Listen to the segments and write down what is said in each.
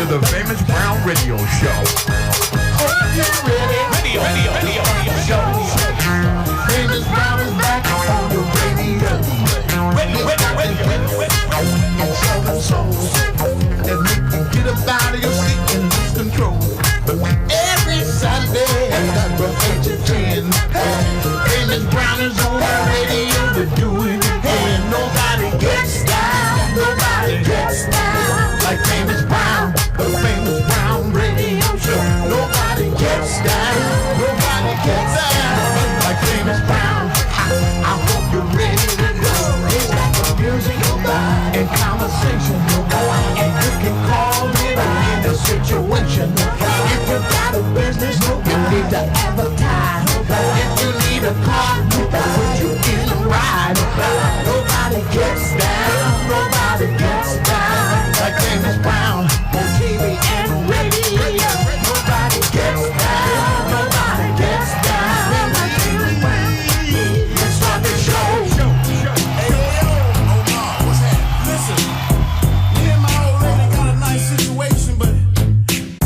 to the Famousbrown Radio Show. Hope you're ready. Radio show. Famousbrown is back on the radio. And southern souls that make you get up out of your seat and lose control. Every Sunday, that's from 8 to 10. Famousbrown is on the radio. We're doing it, and nobody gets down. Nobody gets down like Famousbrown, the Famousbrown Radio Show. Nobody gets down. Nobody gets down like Famousbrown. I hope you're ready to go. It's got the music and conversation, and you can call in a situation. If you got a business, you need to advertise. If you need a car, put you in a ride. Nobody gets down. Nobody gets down like Famousbrown on TV and radio. Nobody gets down. Nobody gets down like Famousbrown. Let's start the show. Hey, yo, Omar, what's happening? Listen, me and my old lady got a nice situation, but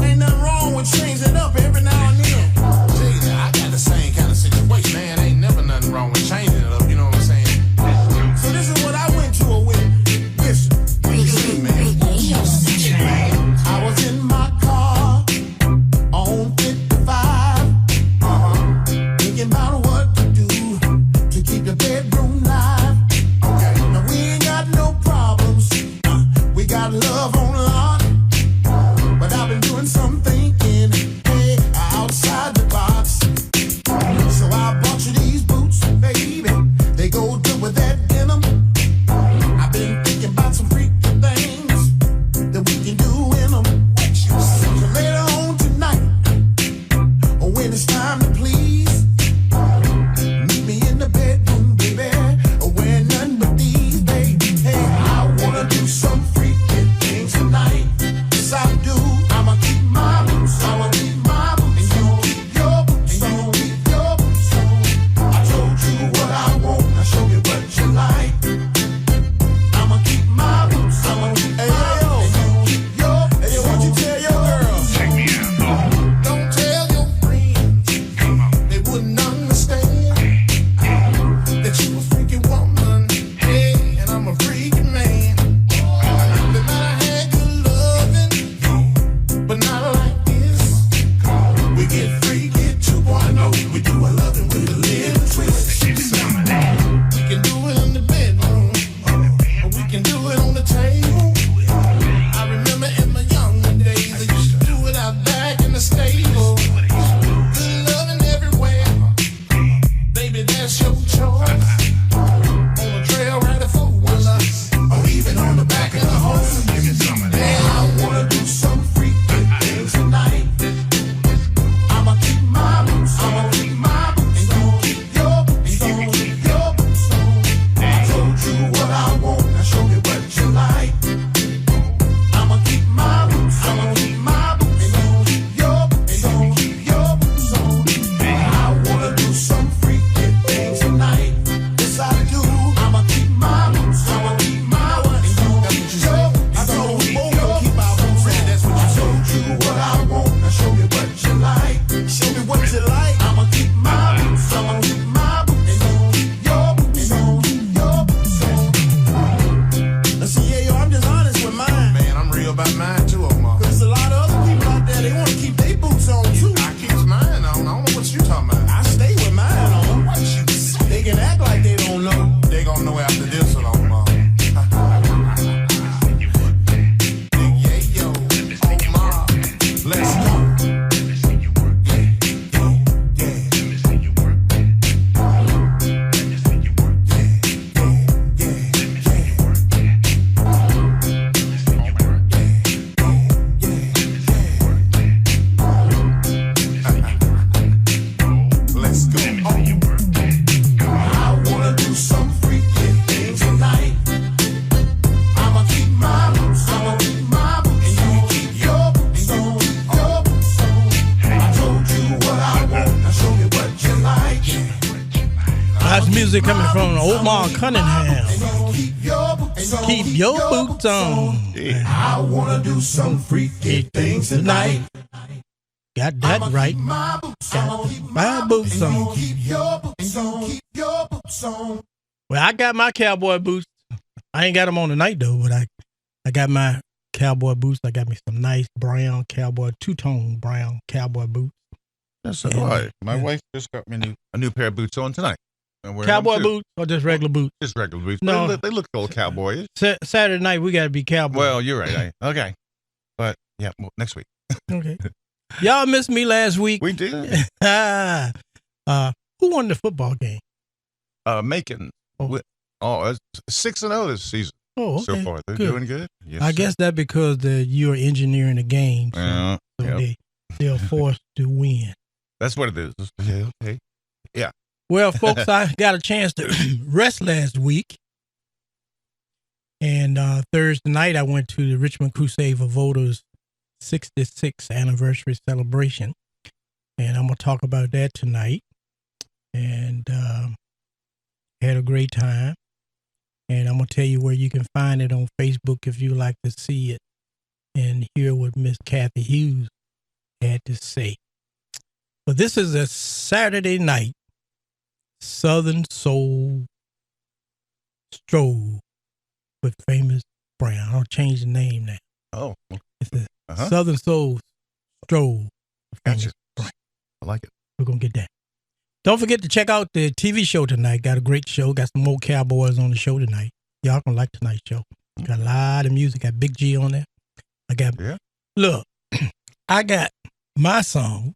ain't nothing wrong with changing up every now and then. Jay, I got the same kind of situation, man. Ain't never nothing wrong with changing it up, you know what I'm saying? So this is what I went to her with. Listen, man. music coming from Omar Cunningham. Keep your boots on. I wanna do some freaky things tonight. Got that right. Got my boots on. Keep your boots on. Well, I got my cowboy boots. I ain't got them on tonight though, but I got my cowboy boots. I got me some nice brown cowboy, two-tone brown cowboy boots. That's all right. My wife just got me a new pair of boots on tonight. Cowboy boots or just regular boots? Just regular boots. No. They look a little cowboyish. Saturday night, we got to be cowboy. Well, you're right. Okay. But, yeah, next week. Okay. Y'all missed me last week. We did. Who won the football game? Macon. It's 6-0 this season. Oh, okay. So far. They're doing good. Yes, I guess that's because you're engineering the game. So, they're forced to win. That's what it is. Yeah, okay. Yeah. Well, folks, I got a chance to rest last week. And Thursday night, I went to the Richmond Crusade for Voters 66th anniversary celebration. And I'm going to talk about that tonight. And had a great time. And I'm going to tell you where you can find it on Facebook if you like to see it and hear what Miss Kathy Hughes had to say. But this is a Saturday night Southern Soul Stroll with Famous Brown. I'll change the name now. Oh. It's a Southern Soul Stroll with Famous Gotcha. Brown. I like it. We're going to get that. Don't forget to check out the TV show tonight. Got a great show. Got some more cowboys on the show tonight. Y'all gonna like tonight's show. Got a lot of music. Got Big G on there. Look, I got my song,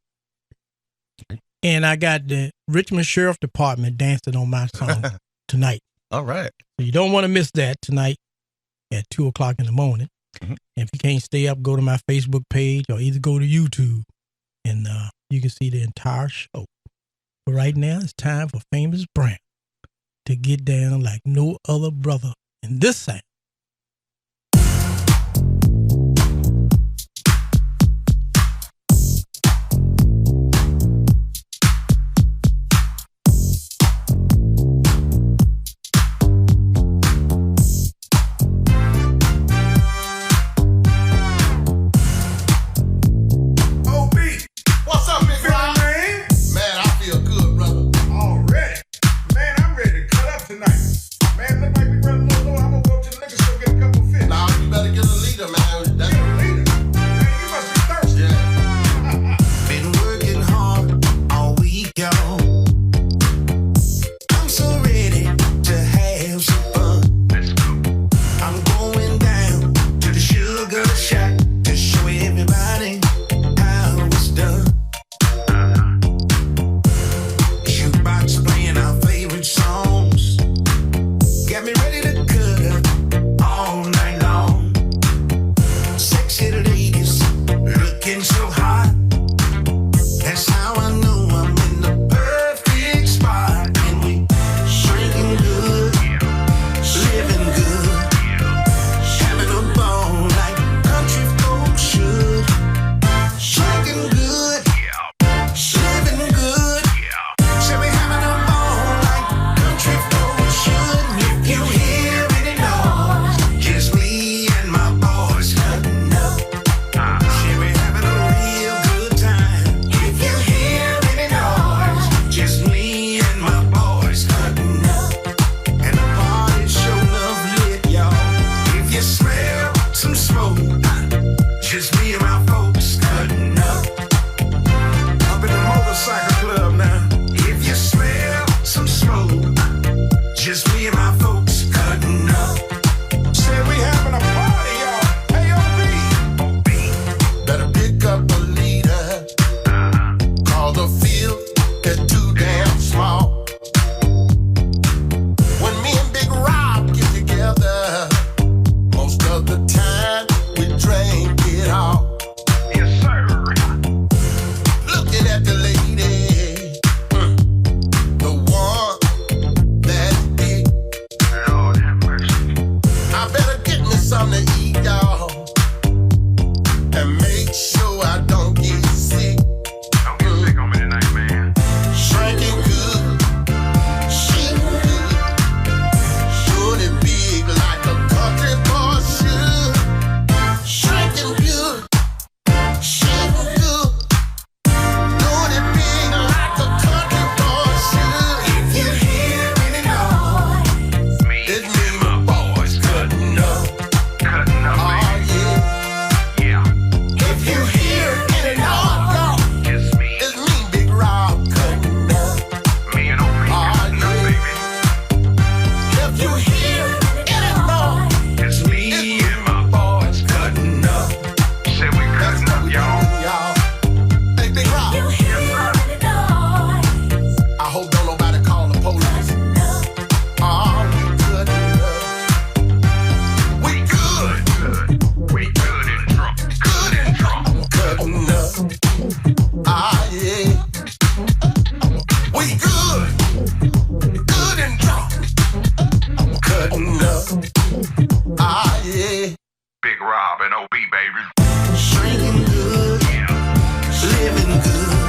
and I got the Richmond Sheriff Department dancing on my song tonight. All right. So you don't want to miss that tonight at 2:00 in the morning. Mm-hmm. And if you can't stay up, go to my Facebook page or either go to YouTube, and you can see the entire show. But right now, it's time for Famous Brown to get down like no other brother in this sound. up. Ah, yeah. Big Rob and OB, baby. Drinking good, living good,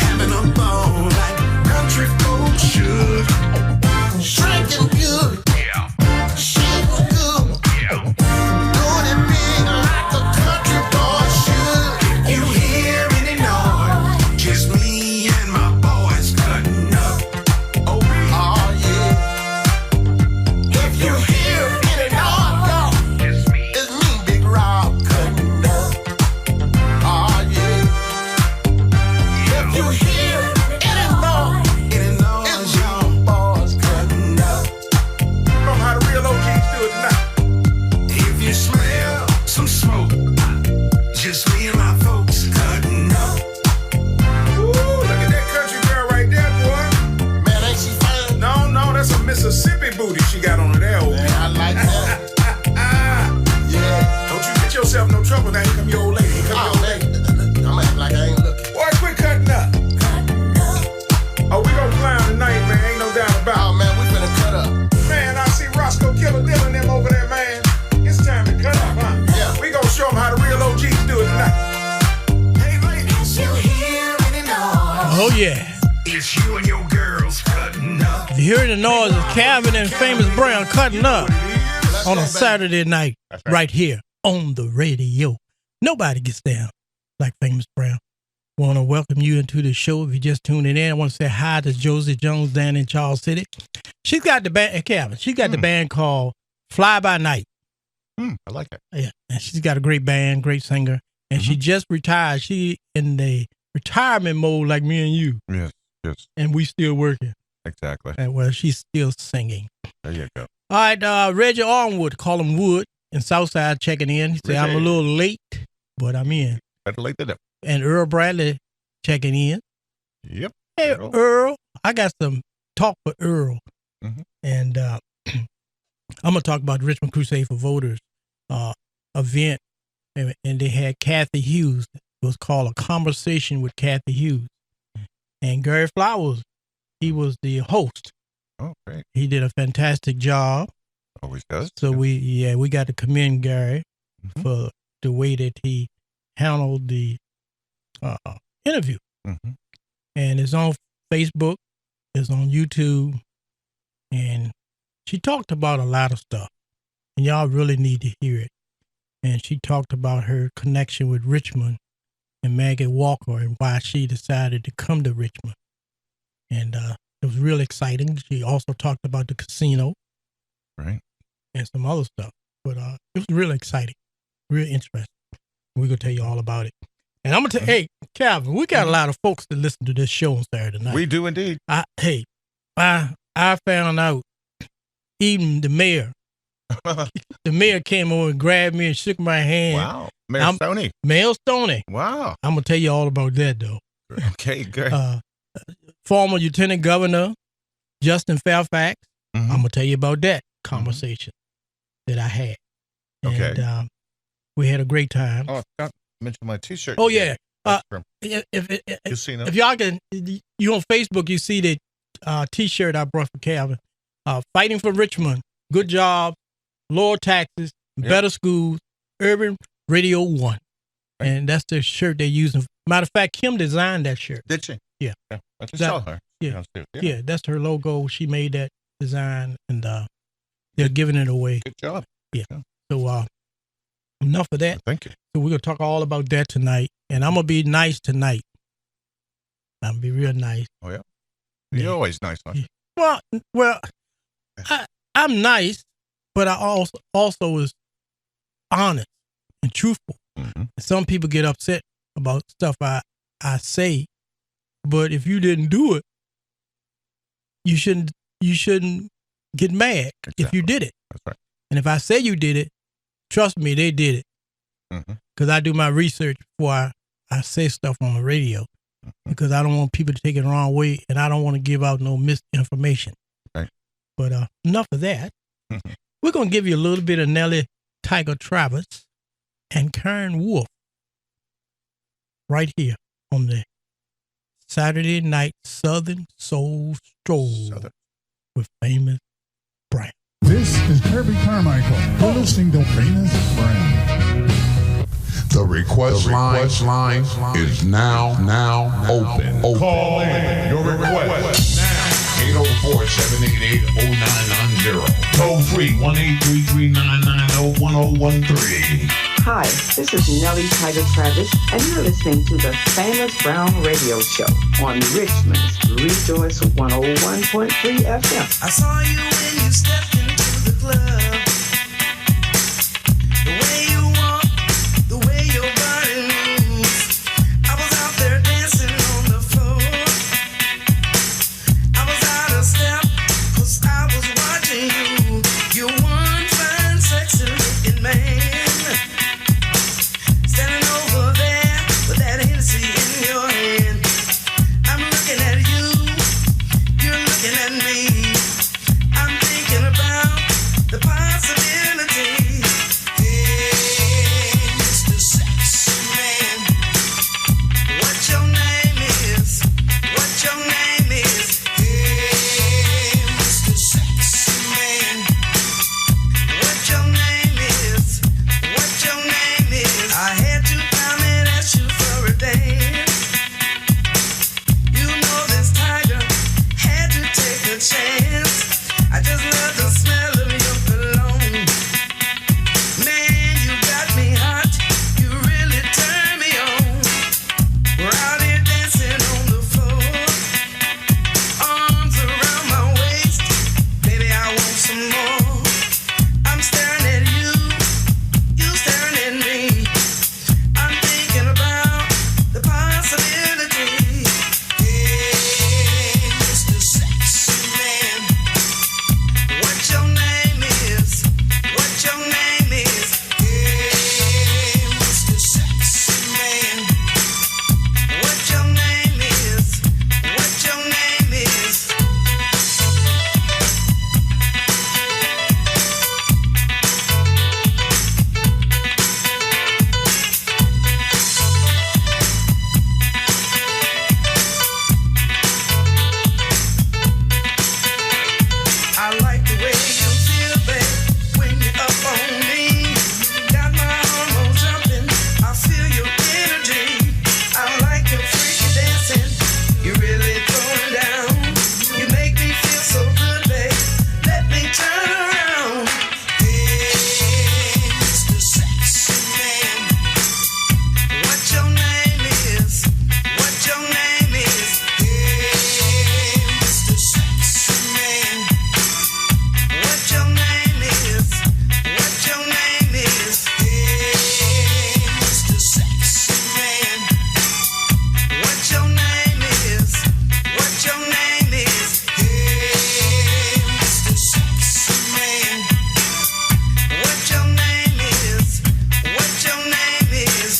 having a ball like country folk should. Drinking good, shit good, doing it big like a country boy should. You hear any noise? Just me and my boys cutting up. Oh yeah. If you hear any noise, it's me, Big Rob, cutting up. Oh yeah. If you hear any noise, y'all boys cutting up. From how the real OGs do it tonight. If you smell some smoke, just me and my folks cutting up. Ooh, look at that country girl right there, boy. Man, ain't she fine? No, that's a Mississippi booty she got on her there, OB. Man, I like that. Yeah. Don't you get yourself no trouble now. Here come your old lady. Here come Oh, your old lady. man, I'm acting like I ain't looking. Boy, quit cutting up. Oh, we gonna clown tonight, man. Ain't no doubt about Oh, man, we finna cut up. it. Man, I see Roscoe Killer Dylan them over there, man. It's time to cut up, huh? Yeah. We gonna show them how the real OGs do it tonight. Hey, ladies, You hear any noise? Oh, yeah. It's you and your girls cutting up. If you hear the noise of Calvin and Famousbrown cutting up on a Saturday night right here on the radio. Nobody gets down like Famousbrown. Want to welcome you into the show. If you just tuning in, I want to say hi to Josie Jones down in Charles City. She's got the band, Calvin, she's got the band called Fly By Night. I like that. Yeah, and she's got a great band, great singer, and she just retired. She in the retirement mode like me and you, Yes, and we still working. exactly. And well, she's still singing. There you go. All right, Reggie Arnwood, call him Wood, in Southside checking in. He said, I'm a Reggie. little late, but I'm in. Better late than never. And Earl Bradley checking in. Yep. Hey, Earl. Earl, I got some talk for Earl. Mhm. And I'm going to talk about the Richmond Crusade for Voters event. And they had Kathy Hughes. It was called A Conversation with Kathy Hughes. And Gary Flowers, he was the host. Oh, great. He did a fantastic job. Always does. So Yeah. we got to commend Gary Mhm. for the way that he handled the interview. Mhm. And it's on Facebook, it's on YouTube, and she talked about a lot of stuff, and y'all really need to hear it. And she talked about her connection with Richmond and Maggie Walker and why she decided to come to Richmond. And it was real exciting. She also talked about the casino Right. and some other stuff. But it was really exciting, real interesting. We're going to tell you all about it. And I'm going to tell hey, Calvin, we got a lot of folks that listen to this show on Saturday night. We do indeed. I found out even the mayor came over and grabbed me and shook my hand. Wow. Mayor Stoney. Mayor Stoney. Wow. I'm going to tell you all about that, though. Okay, good. Former Lieutenant Governor Justin Fairfax. Mhm. I'm going to tell you about that conversation that I had. Okay. And we had a great time. Oh, I forgot to mention my T-shirt. Oh, yeah. That's from If Casino. if y'all can, you on Facebook, you see the T-shirt I brought for Calvin. Fighting for Richmond. Good job. Lower taxes. Better schools. Urban Radio 1. And that's the shirt they're using. Matter of fact, Kim designed that shirt. Did she? Yeah. I just That- saw her. yeah. Yeah. Yeah, that's her logo. She made that design, and they're giving it away. Good job. So enough of that. Thank you. So we're going to talk all about that tonight. And I'm going to be nice tonight. I'm going to be real nice. Oh, yeah. Yeah. You're always nice, aren't you? Well, I'm nice, but I also is honest and truthful. Mhm. Some people get upset about stuff I say, but if you didn't do it, you shouldn't get mad if you Exactly. did it. That's right. And if I say you did it, trust me, they did it. Mhm. Because I do my research before I say stuff on the radio. Because I don't want people to take it the wrong way, and I don't want to give out no misinformation. Right. But enough of that. We're going to give you a little bit of Nellie Tiger Travis and Karen Wolf right here on the Saturday Night Southern Soul Stroll Southern. with Famous Brown. This This is Kirby Carmichael. You're listening to Famousbrown. The request line is now open. Call in your request now. 804-788-0990. Toll free 1-833-990-1013. Hi, this is Nellie Tiger Travis, and you're listening to the Famousbrown Radio Show on Richmond's Rejoice 101.3 FM. I saw you when you stepped into the club. The way you walk, the way your body moves. I was out there dancing on the floor. I was out of step, 'cause I was watching you. You're one fine, sexy looking man. Standing over there with that Hennessy in your hand. I'm looking at you, you're looking at me. I'm thinking about the possibility. Hey, Mr. Sexy Man, what your name is? What your name is? Hey, Mr. Sexy Man, what your name is? What your name is? I had to come and ask you for a dance. You know this tiger had to take a chance. I just love the smell of your cologne. Man, you got me hot. You really turn me on. We're out here dancing on the floor. Arms around my waist. Baby, I want some more. I'm staring at you. You staring at me. I'm thinking about the possibility. Hey, Mr. Sexy Man, what your name is? What your name is? Hey, Mr. Sexy Man, what your name is? What your name is? I like the way you feel, babe, when you're up on me. Got my hormones jumping, I feel your energy. I like your freaky dancing, you're really throwing down. You make me feel so good, babe, let me turn around. Hey, Mr. Sexy Man, what your name is? What your name is? Hey, Mr. Sexy Man, what your name is? What your name is? Hey, Mr. Sexy Man, what your name is? What your name is? Hey, Mr. Sexy Man, what your name is? What your name is?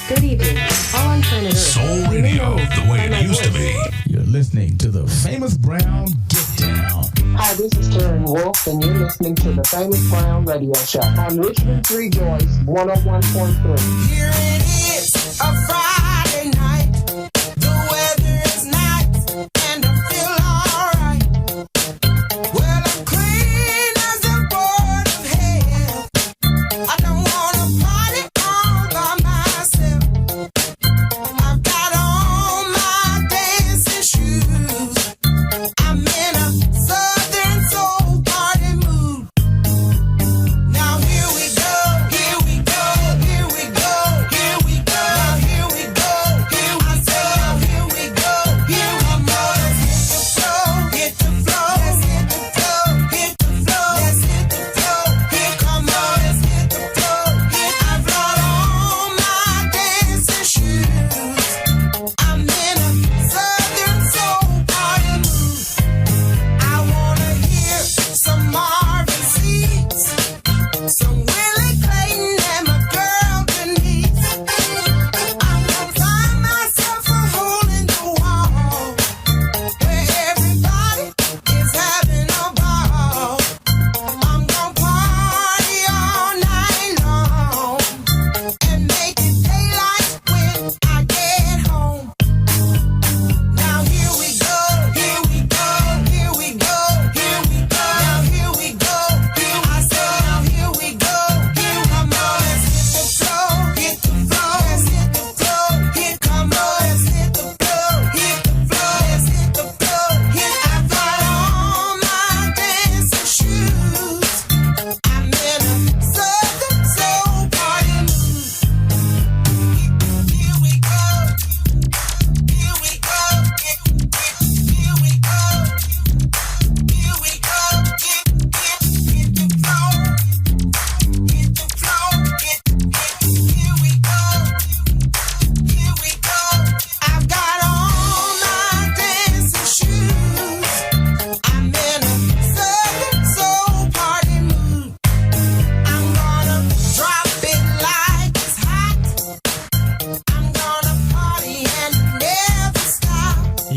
Good evening. All on planet Earth. Soul Radio, the way it used to be. You're listening to the Famousbrown Get Down. Hi, this is Karen Wolf, and you're listening to the Famousbrown Radio Show on Richmond's Rejoice 101.3. Here it is, a Friday night. The weather is nice, and I feel alright. Well, I'm clean as a board of hell. I don't wanna party all by myself. I've got on my dancing shoes. I'm in a Southern soul party mood. Now here we go, here we go, here we go.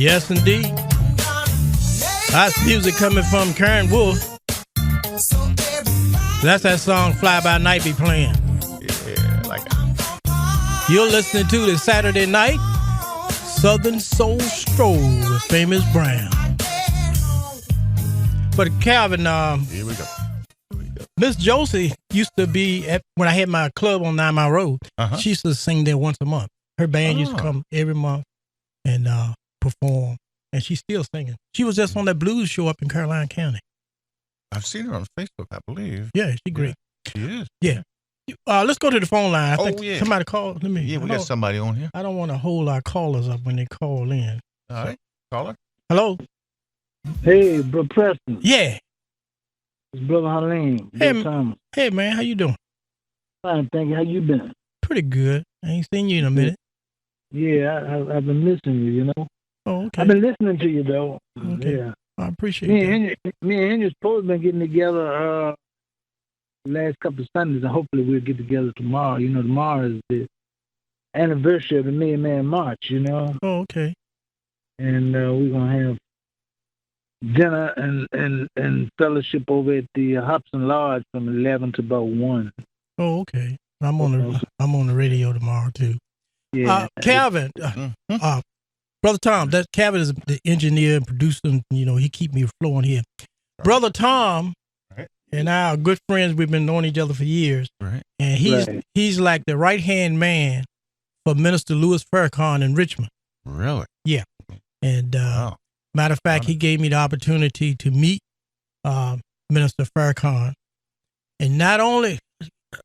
Yes, indeed. That's music coming from Karen Wolf. That's that song Fly By Night be playing. Yeah, like it. You're listening to the Saturday Night Southern Soul Stroll with Famousbrown. But Calvin, Here we go. Miss Josie used to be at when I had my club on 9 Mile Road. She used to sing there once a month. Her band used to come every month and perform, and she's still singing. She was just on that blues show up in Caroline County. I've seen her on Facebook, I believe. Yeah, she's great. She is. Yeah. Let's go to the phone line. I think yeah. somebody called. Yeah, we got somebody on here. I don't want to hold our callers up when they call in. All right. Caller. Hello? Hey, Bro Preston. Yeah. It's Brother Harleen. Hey, Thomas. Hey, man. How you doing? Fine, thank you. How you been? Pretty good. I ain't seen you in a minute. Yeah, I've been missing you, you know. Oh, okay. I've been listening to you, though. Okay. Yeah. I appreciate me that. Me and Henry's supposed to been getting together the last couple of Sundays, and hopefully we'll get together tomorrow. You know, tomorrow is the anniversary of the Million Man March, you know. Oh, okay. And we're going to have dinner and fellowship over at the Hobson Lodge from 11 to about 1. Oh, okay. I'm on the radio tomorrow, too. Yeah. Calvin, Brother Tom, that Calvin is the engineer and producer, and, you know, he keep me flowing here. Right. Brother Tom and I are good friends. We've been knowing each other for years. Right. And he's like the right-hand man for Minister Louis Farrakhan in Richmond. Really? Yeah. And matter of fact, he gave me the opportunity to meet Minister Farrakhan. And not only,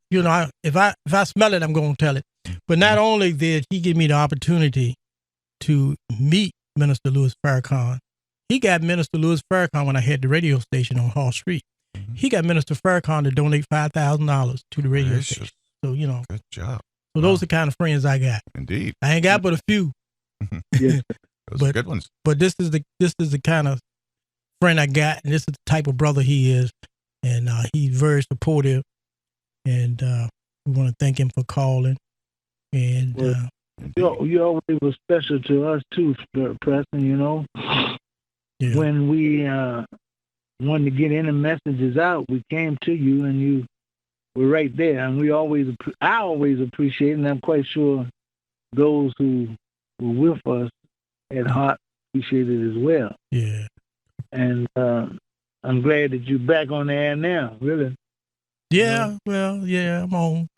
you know, if I smell it, I'm going to tell it. But not only did he give me the opportunity to meet Minister Louis Farrakhan, he got Minister Louis Farrakhan when I had the radio station on Hall Street. He got Minister Farrakhan to donate $5,000 to the radio station. So, you know. Good job. So those are the kind of friends I got. Indeed. I ain't got but a few. Yeah. Those are good ones. But this is the kind of friend I got, and this is the type of brother he is. And he's very supportive. And we want to thank him for calling. And you always were special to us too, Preston, you know. Yeah. When we wanted to get any messages out, we came to you and you were right there. And I always appreciate it, and I'm quite sure those who were with us at heart appreciate it as well. Yeah. And I'm glad that you're back on the air now, really. Yeah, well, yeah, I'm on.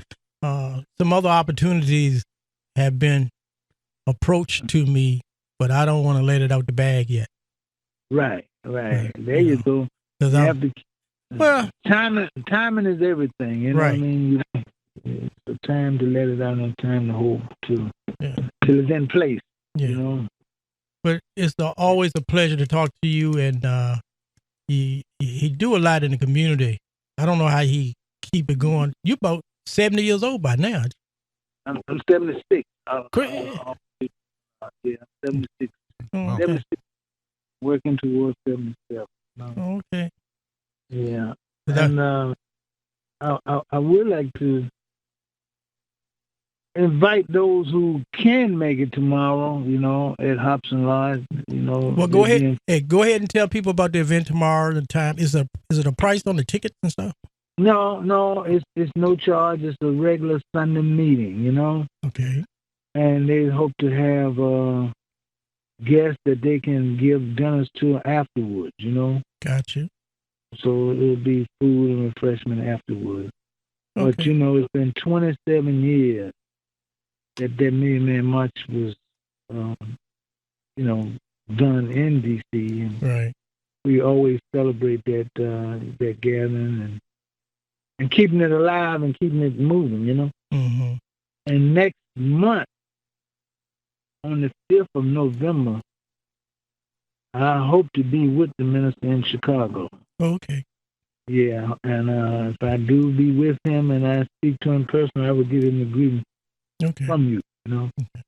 Some other opportunities have been approached to me, but I don't want to let it out the bag yet. Right. There you go. You have to, timing is everything. You know what I mean? It's a time to let it out and a time to hold to till it's in place. Yeah. You know. But it's always a pleasure to talk to you, and he do a lot in the community. I don't know how he keep it going. You're about 70 years old by now. I'm 76. Great. Yeah, 76. Oh, okay. 76. Working towards 77. Oh, okay. Yeah. And I would like to invite those who can make it tomorrow, you know, at Hobson Lodge, you know. Well, go ahead. Hey, go ahead and tell people about the event tomorrow, the time. Is it a price on the tickets and stuff? No, it's no charge. It's a regular Sunday meeting, you know. Okay. And they hope to have guests that they can give dinners to afterwards, you know. Gotcha. So it'll be food and refreshment afterwards. Okay. But, you know, it's been 27 years that Million Man March was, you know, done in D.C. And right. We always celebrate that gathering and keeping it alive and keeping it moving, you know. Mm-hmm. And next month, on the 5th of November, I hope to be with the minister in Chicago. Okay. Yeah, and if I do be with him and I speak to him personally, I will give him a greeting from you, you know. Okay.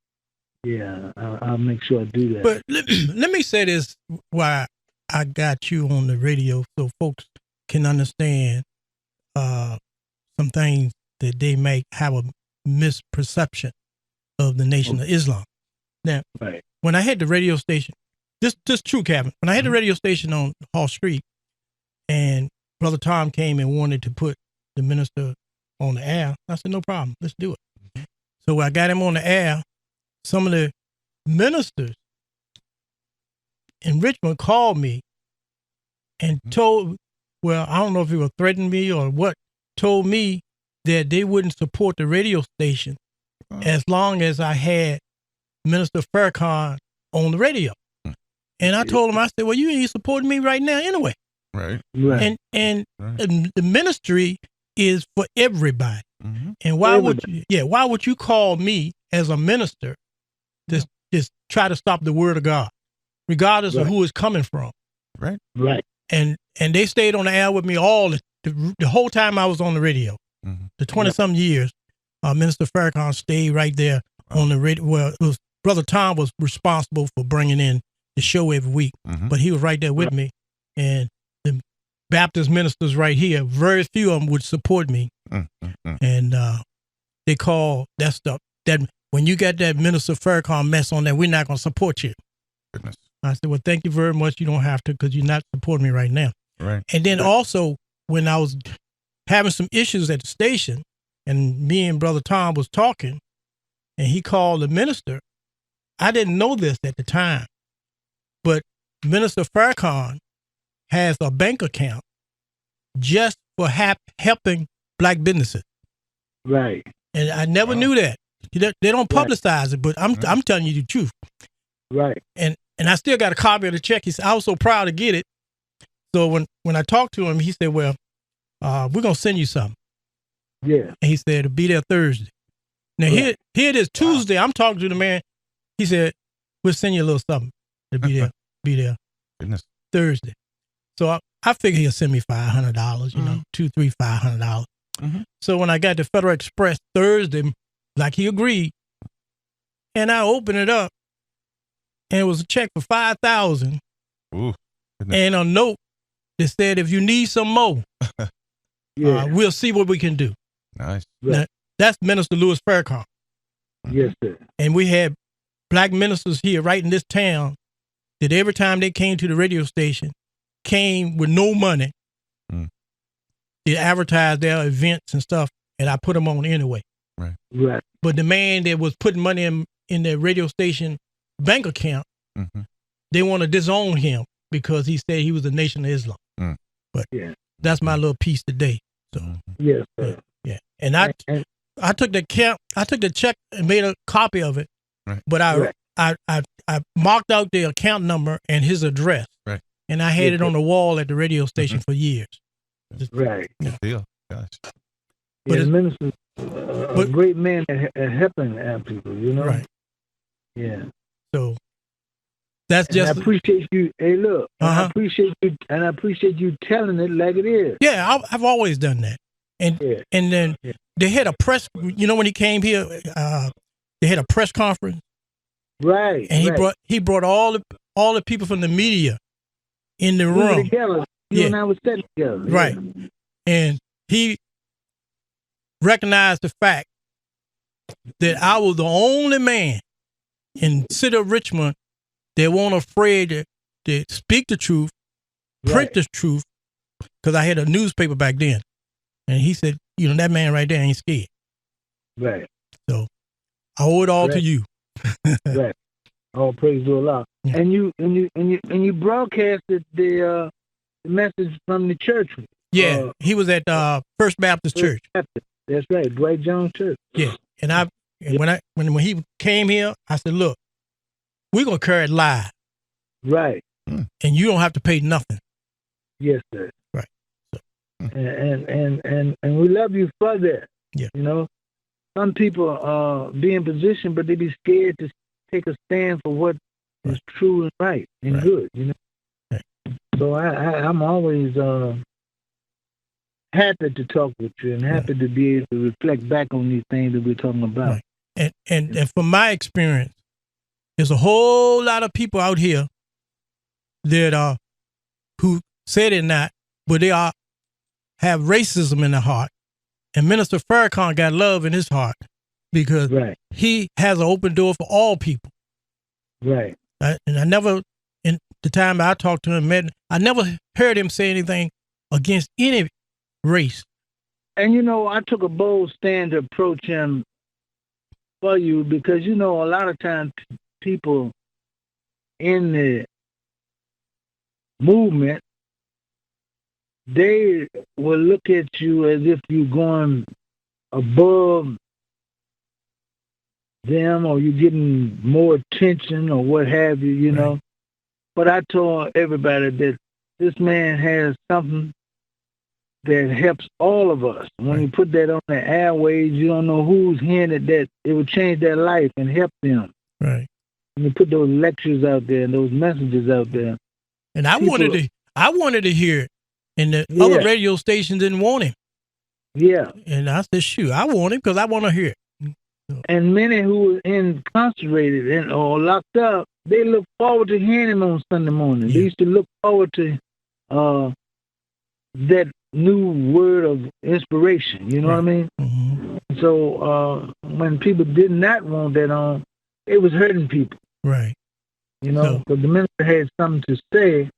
Yeah, I'll make sure I do that. But let me say this, why I got you on the radio, so folks can understand some things that they may have a misperception of the Nation of Islam. Now, when I had the radio station, this true, Kevin. When I had the radio station on Hall Street, and Brother Tom came and wanted to put the minister on the air, I said, no problem, let's do it. So I got him on the air. Some of the ministers in Richmond called me and told, well, I don't know if he was threatening me or what, told me that they wouldn't support the radio station as long as I had Minister Farrakhan on the radio. And I told him, I said, well, you ain't supporting me right now anyway. Right. And the ministry is for everybody. And why would you call me as a minister to just try to stop the word of God, regardless of who it's coming from? Right. And they stayed on the air with me all the whole time I was on the radio. The 20-something years, Minister Farrakhan stayed right there on the radio. Well, it was Brother Tom was responsible for bringing in the show every week, but he was right there with me. And the Baptist ministers right here, very few of them would support me. And they call that stuff, that when you got that Minister Farrakhan mess on there, we're not going to support you. Goodness. I said, well, thank you very much. You don't have to, because you're not supporting me right now. Right. And then also, when I was having some issues at the station, and me and Brother Tom was talking, and he called the minister. I didn't know this at the time, but Minister Farrakhan has a bank account just for helping black businesses. Right. And I never knew that. They don't publicize it, but I'm telling you the truth. Right. And I still got a copy of the check. He said, I was so proud to get it. So when I talked to him, he said, well, we're going to send you something. Yeah. And he said, it'll be there Thursday. Now, here it is Tuesday. I'm talking to the man. He said, we'll send you a little something. It'll be there Goodness. Thursday. So I figured he'll send me $500, you know, $200, $300, $500. So when I got the Federal Express Thursday, like he agreed, and I opened it up, and it was a check for $5,000 and a note that said, if you need some more, we'll see what we can do. Nice. Now, that's Minister Louis Farrakhan. Yes, sir. And we had black ministers here right in this town that every time they came to the radio station, came with no money. They advertised their events and stuff, and I put them on anyway. Right. But the man that was putting money in the radio station bank account, they want to disown him because he said he was a Nation of Islam. But that's my little piece today. So yes, sir. Yeah. And I took the check and made a copy of it. But I marked out the account number and his address. And I had it on the wall at the radio station for years. Right. Good deal. Gosh. But the minister's a great man at helping people, you know? Right. Yeah. So that's just. I appreciate you. Hey, look. I appreciate you, and I appreciate you telling it like it is. Yeah, I've always done that. And then they had a press. You know, when he came here, they had a press conference. Right. And he brought all the people from the media in the room. Together. You and I was sitting together. Right. Yeah. And he recognized the fact that I was the only man in the city of Richmond that wasn't afraid to speak the truth, print the truth, because I had a newspaper back then. And he said, you know, that man right there ain't scared. Right. So I owe it all to you. Right. All praise to Allah. Yeah. And you broadcasted the message from the church. Yeah, he was at First Baptist Church. That's right, Dwight Jones Church. Yeah, and when he came here, I said, "Look, we're gonna carry it live, right? And you don't have to pay nothing." Yes, sir. Right. So. And we love you for that. Yeah. You know, some people be in position, but they be scared to take a stand for what is true and right and good. You know. Right. So I'm always happy to talk with you and happy to be able to reflect back on these things that we're talking about. Right. And from my experience, there's a whole lot of people out here that who say they're not, but they have racism in their heart. And Minister Farrakhan got love in his heart because he has an open door for all people. Right. And I never, and the time I talked to him, I never heard him say anything against any race. And I took a bold stand to approach him for you because a lot of times people in the movement, they will look at you as if you're going above them or you're getting more attention or what have you, know. But I told everybody that this man has something that helps all of us. When you put that on the airways, you don't know who's hearing it, that it will change their life and help them. Right. When you put those lectures out there and those messages out there. And I wanted to hear it. And the other radio stations didn't want him. Yeah. And I said, shoot, I want him because I want to hear it. And many who were incarcerated or locked up, they look forward to hearing him on Sunday morning. They used to look forward to that new word of inspiration. You know what I mean? Mm-hmm. So when people did not want that on, it was hurting people. Right. Because the minister had something to say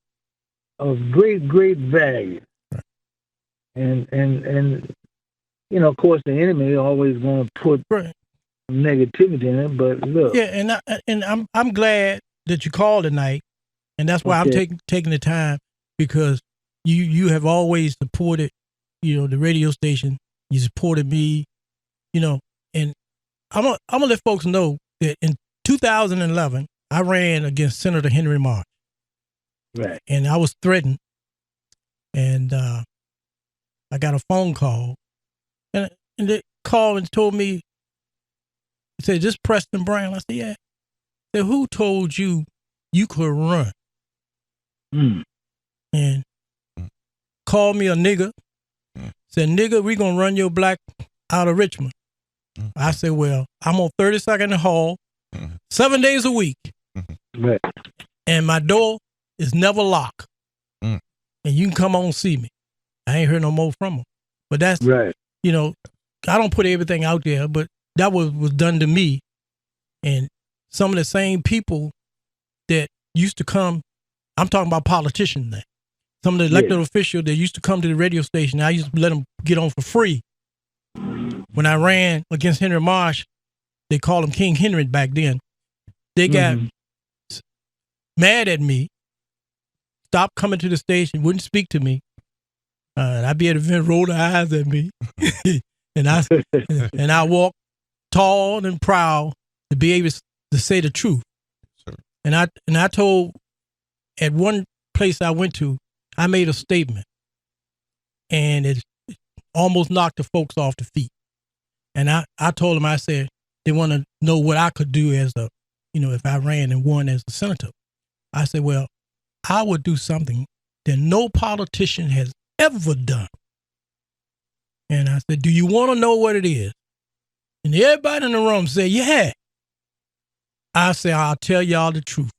of great, great value. Right. And of course, the enemy is always going to put negativity in it. But look, and I'm glad that you called tonight, and that's why I'm taking the time, because you have always supported, the radio station. You supported me, and I'm gonna let folks know that in 2011 I ran against Senator Henry Marsh. Right. And I was threatened, and I got a phone call, and they called and told me, they said, "This Preston Brown?" I said, "Yeah." They said, "Who told you you could run?" And called me a nigger. Said, "Nigger, we gonna run your black out of Richmond." I said, "Well, I'm on 32nd and Hall, 7 days a week, right, and my door is never locked, and you can come on and see me." I ain't heard no more from them. But that's right. I don't put everything out there, but that was done to me. And some of the same people that used to come, I'm talking about politicians now. Some of the elected officials that used to come to the radio station, I used to let them get on for free. When I ran against Henry Marsh, they called him King Henry back then. They got mad at me, stopped coming to the station, wouldn't speak to me. And I'd be at an event, roll their eyes at me. and I walk tall and proud to be able to say the truth. Sure. And I told, at one place I went to, I made a statement, and it almost knocked the folks off the feet. And I told them, I said, they want to know what I could do as if I ran and won as a senator. I said, well, I would do something that no politician has ever done. And I said, do you want to know what it is? And everybody in the room said, yeah. I said, I'll tell y'all the truth.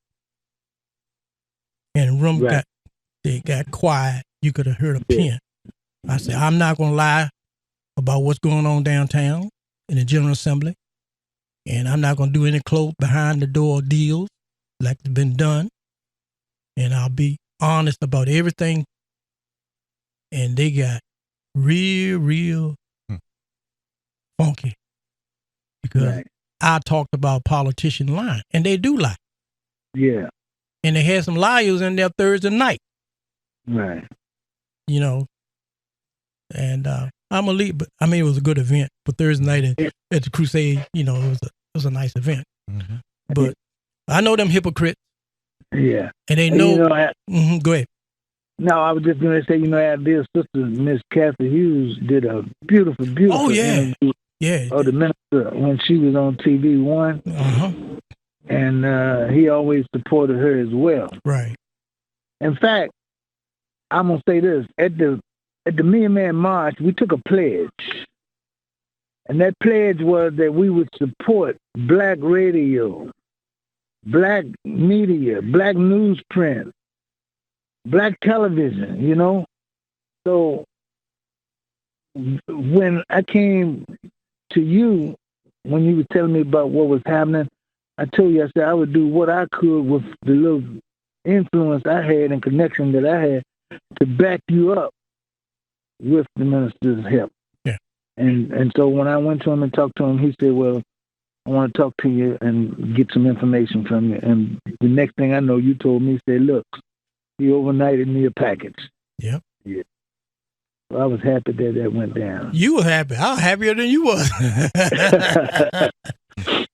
And the room got quiet. You could have heard a pin. I said, I'm not going to lie about what's going on downtown in the General Assembly. And I'm not going to do any close behind the door deals like it's been done. And I'll be honest about everything. And they got real funky because I talked about politician lying, and they do lie. Yeah. And they had some liars in there Thursday night. Right. And I'm a lead, but I mean, it was a good event. But Thursday night at the Crusade, it was a nice event. Mm-hmm. But I know them hypocrites. Yeah. And they know. Go ahead. No, I was just going to say, our dear sister, Miss Kathy Hughes, did a beautiful interview of the minister when she was on TV One. Uh-huh. And he always supported her as well. Right. In fact, I'm going to say this. At the Million Man March, we took a pledge. And that pledge was that we would support black radio, black media, black newsprint, black television, So when I came to you, when you were telling me about what was happening, I told you, I said I would do what I could with the little influence I had and connection that I had to back you up with the minister's help. Yeah. And so when I went to him and talked to him, he said, well, I want to talk to you and get some information from you. And the next thing I know, you told me, said, look, he overnighted me a package. Yep. Yeah. So I was happy that went down. You were happy. I was happier than you was.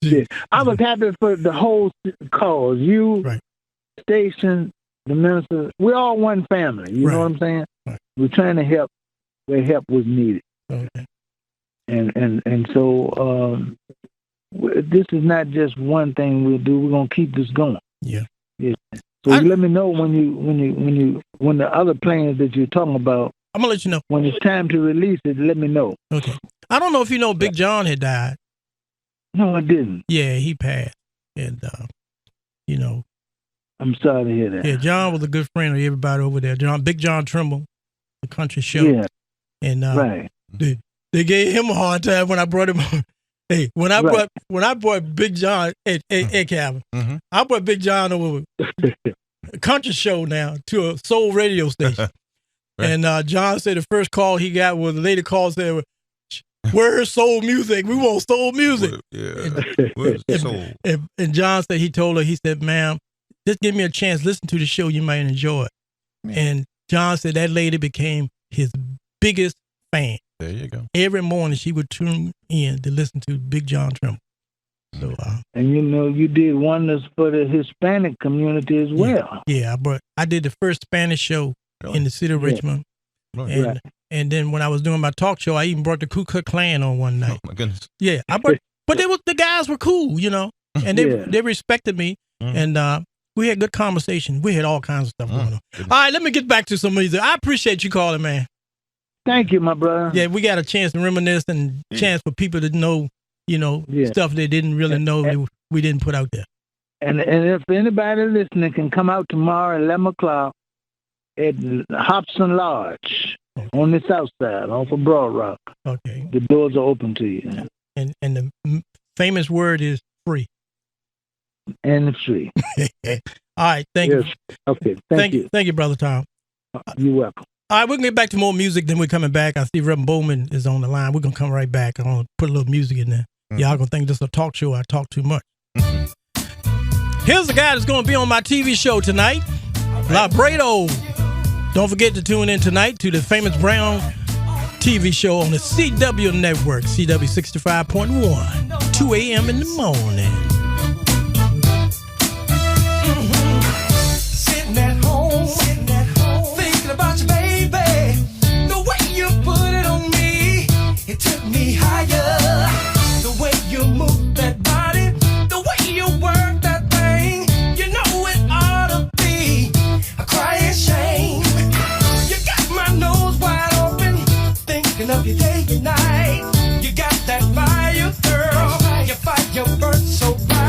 Yeah. I was happy for the whole cause. You, right. Station, the minister, we're all one family. You know what I'm saying? Right. We're trying to help where help was needed. Okay. And so this is not just one thing we'll do. We're gonna keep this going. Yeah. Yeah. So you let me know when the other plans that you're talking about. I'm gonna let you know when it's time to release it. Let me know. Okay. I don't know if you know Big John had died. No, I didn't. Yeah, he passed, and you know. I'm sorry to hear that. Yeah, John was a good friend of everybody over there. Big John Trimble, the country show. Yeah. And right. They gave him a hard time when I brought him on. Hey, when I brought Big John, hey Calvin, I brought Big John over a country show now to a soul radio station. Right. And John said the first call he got was the lady called said, "Where's soul music? We want soul music." Where's soul? And John said he told her, he said, "Ma'am, just give me a chance, listen to the show, you might enjoy it." Man. And John said that lady became his biggest fan. There you go. Every morning she would tune in to listen to Big John Trimble. So, and you did wonders for the Hispanic community as well. Yeah, but I did the first Spanish show in the city of Richmond. Right. And then when I was doing my talk show, I even brought the Ku Klux Klan on one night. Oh my goodness. Yeah, but the guys were cool, you know, and they respected me, and we had good conversation. We had all kinds of stuff going on. Goodness. All right, let me get back to some music. I appreciate you calling, man. Thank you, my brother. Yeah, we got a chance to reminisce and chance for people to know, stuff they didn't really know that we didn't put out there. And if anybody listening can come out tomorrow at 11 o'clock at Hobson Lodge on the south side, off of Broad Rock. Okay. The doors are open to you. And the famous word is free. And it's free. All right, thank you. Okay, thank you. Thank you, Brother Tom. You're welcome. All right, we're going to get back to more music, then we're coming back. I see Reverend Bowman is on the line. We're going to come right back. I'm going to put a little music in there. Y'all going to think this is a talk show. I talk too much. Here's a guy that's going to be on my TV show tonight, Labredo. Don't forget to tune in tonight to the Famousbrown TV show on the CW network, CW 65.1, 2 a.m. in the morning. Sitting at home, thinking about you, baby. The way you put it on me, it took me higher. The way you move that body, the way you work that thing, you know it ought to be a crying shame. You got my nose wide open, thinking of you day and night. You got that fire, girl. Your fire burns so bright.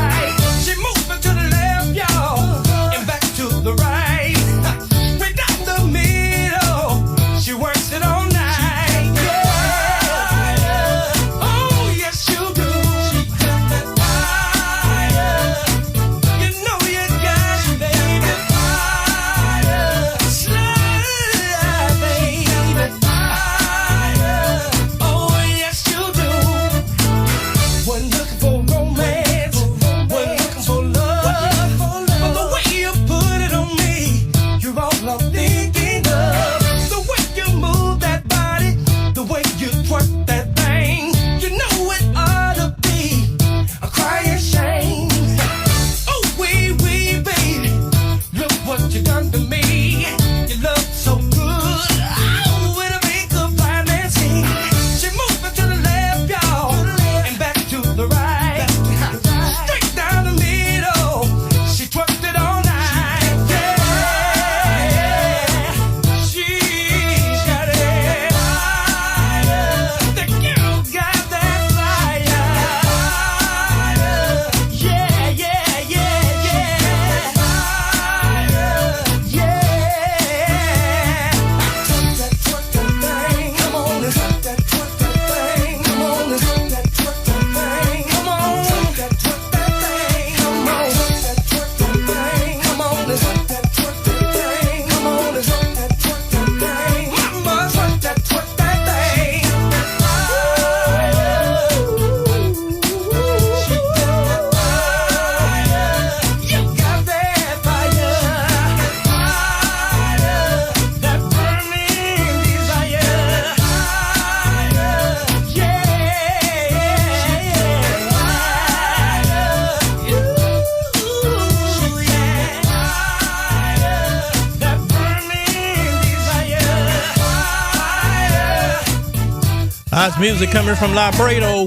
Lots of music coming from Labredo.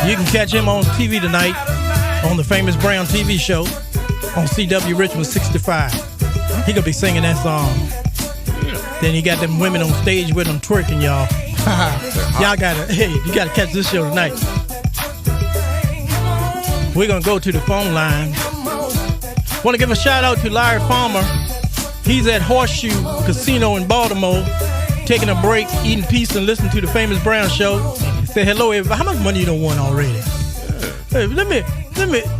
You can catch him on TV tonight on the Famous Brown TV show on CW Richmond 65. He gonna be singing that song. Then he got them women on stage with him twerking, y'all. Y'all you gotta catch this show tonight. We're gonna go to the phone line. Want to give a shout out to Larry Farmer. He's at Horseshoe Casino in Baltimore, taking a break, eating pizza, and listening to the Famous Brown show. Say hello, everybody. How much money you done won already? Hey,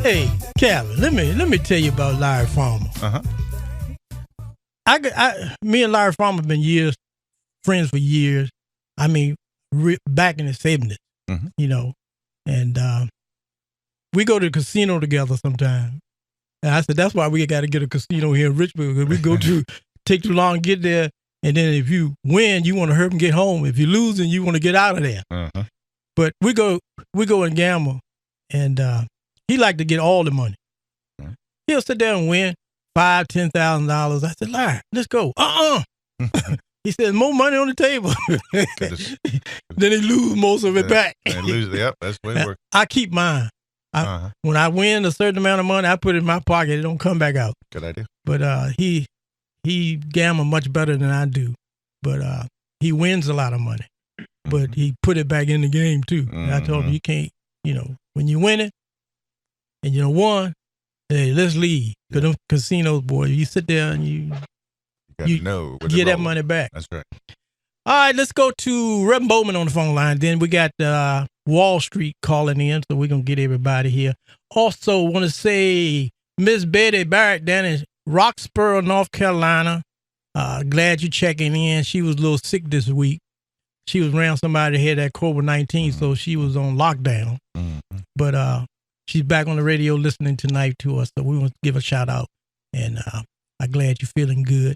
hey, Calvin, let me tell you about Larry Farmer. Me and Larry Farmer have been friends for years. I mean, back in the 70s, you know, and we go to the casino together sometimes. And I said, that's why we got to get a casino here in Richmond, because we go to take too long to get there. And then if you win, you want to hurry up and get home. If you lose, and you want to get out of there. But we go and gamble, and he like to get all the money. He'll sit there and win $5,000, $10,000. I said, Larry, let's go. He said, more money on the table. Then he lose most of it back. Yep, that's the way it works. I keep mine. When I win a certain amount of money, I put it in my pocket. It don't come back out. Good idea. But he gamble much better than I do. But he wins a lot of money. But he put it back in the game too. And I told him, you can't, you know, when you win it and you won, hey, let's leave. Because them casinos, boy, you sit there and you get that money back. That's right. All right, let's go to Reb Bowman on the phone line. Then we got Wall Street calling in, so we're going to get everybody here. Also, want to say Miss Betty Barrett down in Roxborough, North Carolina. Glad you're checking in. She was a little sick this week. She was around somebody that had that COVID-19, so she was on lockdown. But she's back on the radio listening tonight to us, so we want to give a shout out. And I'm glad you're feeling good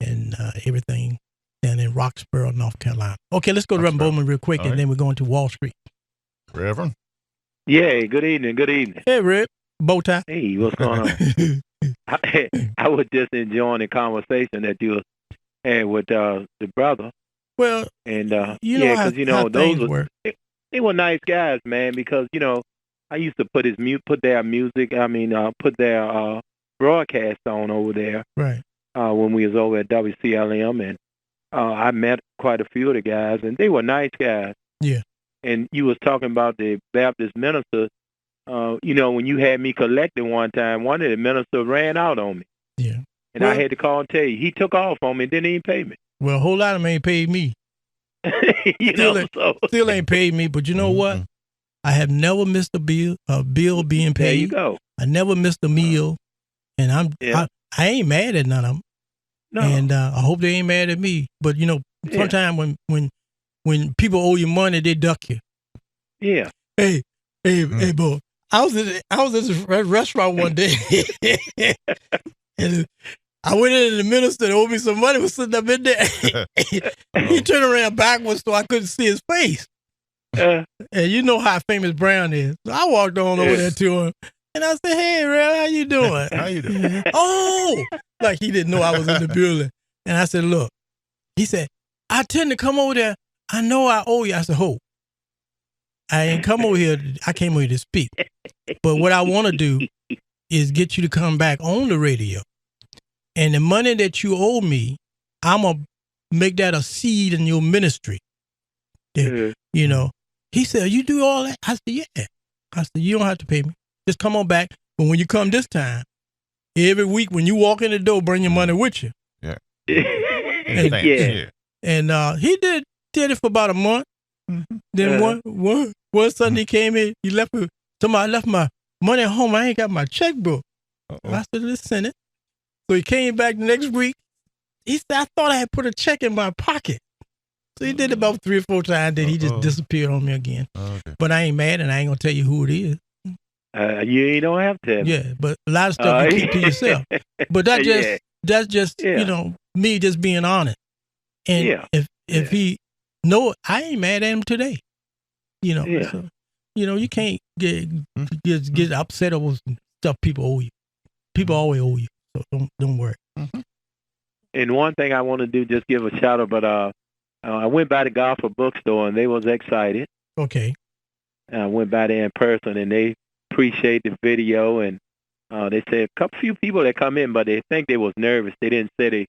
and everything down in Roxborough, North Carolina. Okay, let's go to Reverend Bowman real quick, and then we're going to Wall Street. Reverend? Yeah, good evening. Hey, Rip. Bow tie. Hey, what's going on? I was just enjoying the conversation that you had with the brother. Well, and because those were they were nice guys, man. Because I used to put their music. Put their broadcast on over there. Right. When we was over at WCLM, and I met quite a few of the guys, and they were nice guys. Yeah. And you was talking about the Baptist minister. When you had me collected one time, one of the ministers ran out on me. Yeah. And I had to call and tell you, he took off on me and didn't even pay me. Well, a whole lot of them ain't paid me. Still ain't paid me, but you know what? I have never missed a bill being paid. There you go. I never missed a meal, and I ain't mad at none of them. No. And I hope they ain't mad at me. But sometimes when people owe you money, they duck you. Yeah. Hey, boy. I was at a restaurant one day, and I went in and the minister that owed me some money was sitting up in there. He turned around backwards so I couldn't see his face. And you know how Famous Brown is. So I walked on over there to him, and I said, "Hey, Ray, how you doing?" How you doing? Oh, like he didn't know I was in the building. And I said, "Look," he said, "I tend to come over there. I know I owe you." I said, "Ho, I ain't come over here. I came over here to speak. But what I want to do is get you to come back on the radio. And the money that you owe me, I'm going to make that a seed in your ministry." He said, "You do all that?" I said, "Yeah." I said, "You don't have to pay me. Just come on back. But when you come this time, every week when you walk in the door, bring your money with you." Yeah. And he did it for about a month. Then one Sunday he came in, somebody left my money at home. I ain't got my checkbook. I said, "Let's send it." So he came back the next week. He said, "I thought I had put a check in my pocket." So he did it about 3 or 4 times. Then he just disappeared on me again. Okay. But I ain't mad, and I ain't gonna tell you who it is. You don't have to. Yeah, but a lot of stuff you keep to yourself. But that's just me just being honest. And if he I ain't mad at him today. So, you can't get upset over stuff people owe you. People always owe you, so don't worry. And one thing I want to do, just give a shout out, but I went by the gospel bookstore and they was excited. Okay. I went by there in person and they appreciate the video, and they said few people that come in, but they think they was nervous. They didn't say they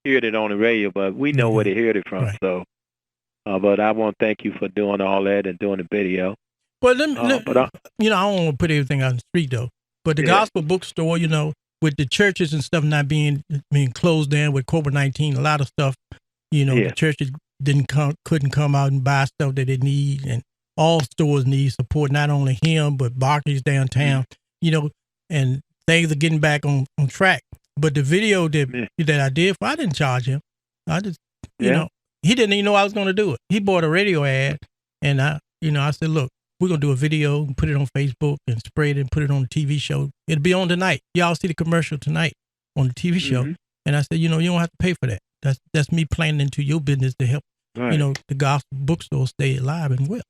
heard it on the radio, but we know where they heard it from. Right. So, but I want to thank you for doing all that and doing the video. Well, I don't want to put everything on the street though. But the gospel bookstore, with the churches and stuff not being closed down with COVID-19, a lot of stuff, the churches couldn't come out and buy stuff that they need, and all stores need support, not only him but Barclays downtown, and things are getting back on track. But the video that I did, I didn't charge him. I just, he didn't even know I was going to do it. He bought a radio ad, and I said, look, we're going to do a video and put it on Facebook and spread it and put it on the TV show. It'll be on tonight. Y'all see the commercial tonight on the TV show. And I said, you don't have to pay for that. That's me planning into your business to help, the gospel bookstore stay alive and well.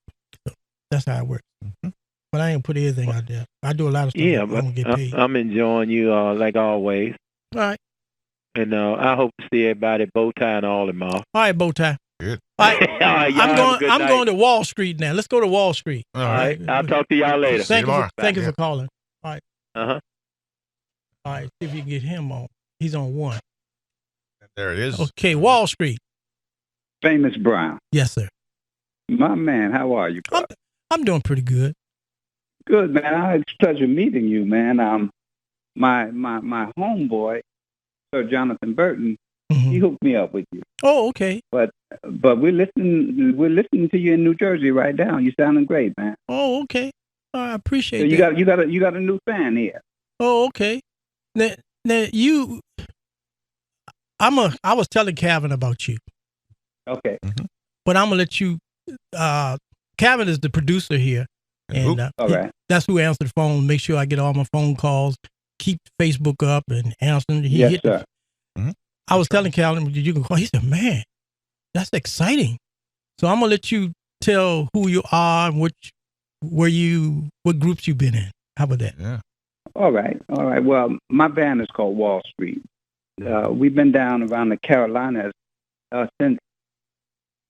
So that's how it works. Mm-hmm. But I ain't put anything out there. I do a lot of stuff. Yeah, but get paid. I'm enjoying you like always. All right. And I hope to see everybody at Bow Tie and all tomorrow. All right, Bow Tie. Good. All right. I'm going to Wall Street now. Let's go to Wall Street. All right. I'll talk to y'all later. Thank you for calling. All right. Uh-huh. All right. See if you can get him on. He's on one. There it is. Okay, Wall Street. Famousbrown. Yes, sir. My man, how are you, bro? I'm doing pretty good. Good, man. It's a pleasure meeting you, man. My homeboy, Sir Jonathan Burton, he hooked me up with you. Oh, okay. But we're listening to you in New Jersey right now. You sounding great, man. Oh, okay. I appreciate so that. You got a new fan here. Oh, okay. Now I was telling Calvin about you. Okay. Mm-hmm. But I'm gonna let you. Calvin is the producer here, and all right. That's who answered the phone. Make sure I get all my phone calls. Keep Facebook up and answering. Yes, sir. Mm-hmm. I was telling Calvin you can call. He said, "Man, that's exciting." So I'm gonna let you tell who you are and what groups you've been in. How about that? Yeah. All right. Well, my band is called Wall Street. We've been down around the Carolinas since,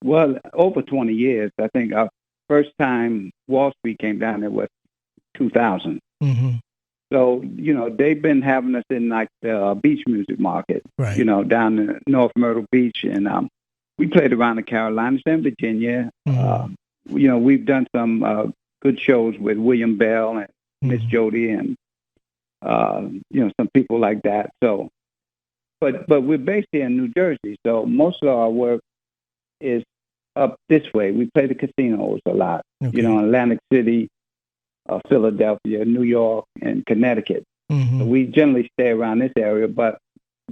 over 20 years. I think our first time Wall Street came down there was 2000. Mm-hmm. So, they've been having us in like the beach music market, right. Down in North Myrtle Beach. And we played around the Carolinas and Virginia. Mm-hmm. We've done some good shows with William Bell and Miss Jody and, some people like that. So, but we're based here in New Jersey. So most of our work is up this way. We play the casinos a lot, okay. Atlantic City, Philadelphia, New York, and Connecticut. Mm-hmm. So we generally stay around this area, but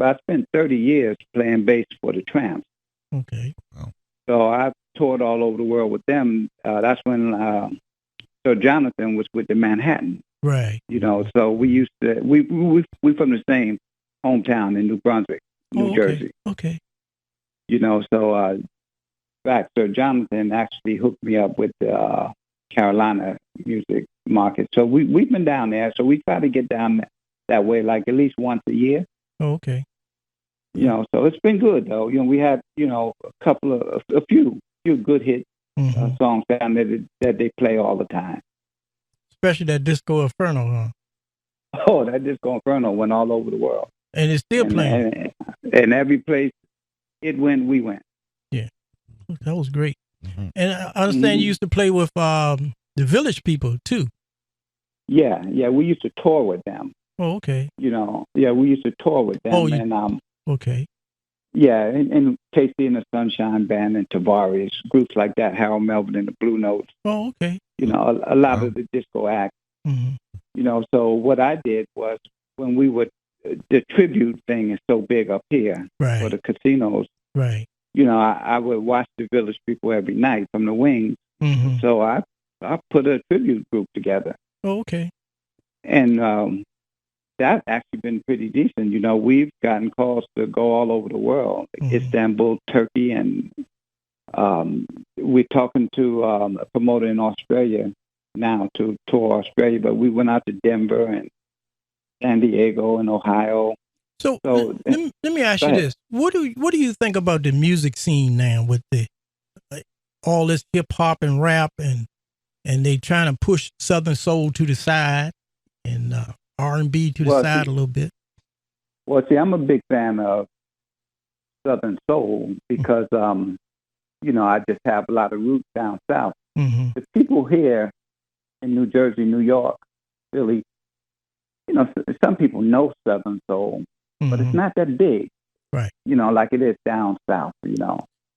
I spent 30 years playing bass for the Tramps. Okay. Wow. So I've toured all over the world with them. That's when Sir Jonathan was with the Manhattan. Right. So we used to, we from the same hometown in New Brunswick, New Jersey. Okay. So in fact, Sir Jonathan actually hooked me up with the Carolina music market. So we've been down there. So we try to get down that way like at least once a year. Oh, okay. So it's been good though. We had a few good hit songs down there that they play all the time. Especially that Disco Inferno, huh? Oh, that Disco Inferno went all over the world. And it's still playing. And every place it went, we went. Yeah, that was great. Mm-hmm. And I understand you used to play with the Village People too. Yeah, we used to tour with them. Oh, okay. We used to tour with them. Oh, and okay. Yeah, and Casey and the Sunshine Band and Tavares, groups like that, Harold Melvin and the Blue Notes. Oh, okay. A lot of the disco acts. Mm-hmm. So what I did was when we would, the tribute thing is so big up here for the casinos. Right. I would watch the Village People every night from the wings. Mm-hmm. So I put a tribute group together. Oh, okay. And that's actually been pretty decent. We've gotten calls to go all over the world, Istanbul, Turkey, and we're talking to a promoter in Australia now to tour Australia, but we went out to Denver and San Diego and Ohio. So let me ask you this: what do you think about the music scene now with the all this hip hop and rap, and they trying to push Southern soul to the side and R&B to the side a little bit. Well, see, I'm a big fan of Southern soul because, I just have a lot of roots down south. Mm-hmm. The people here in New Jersey, New York, Philly, some people know Southern soul, but it's not that big. Right. Like it is down south,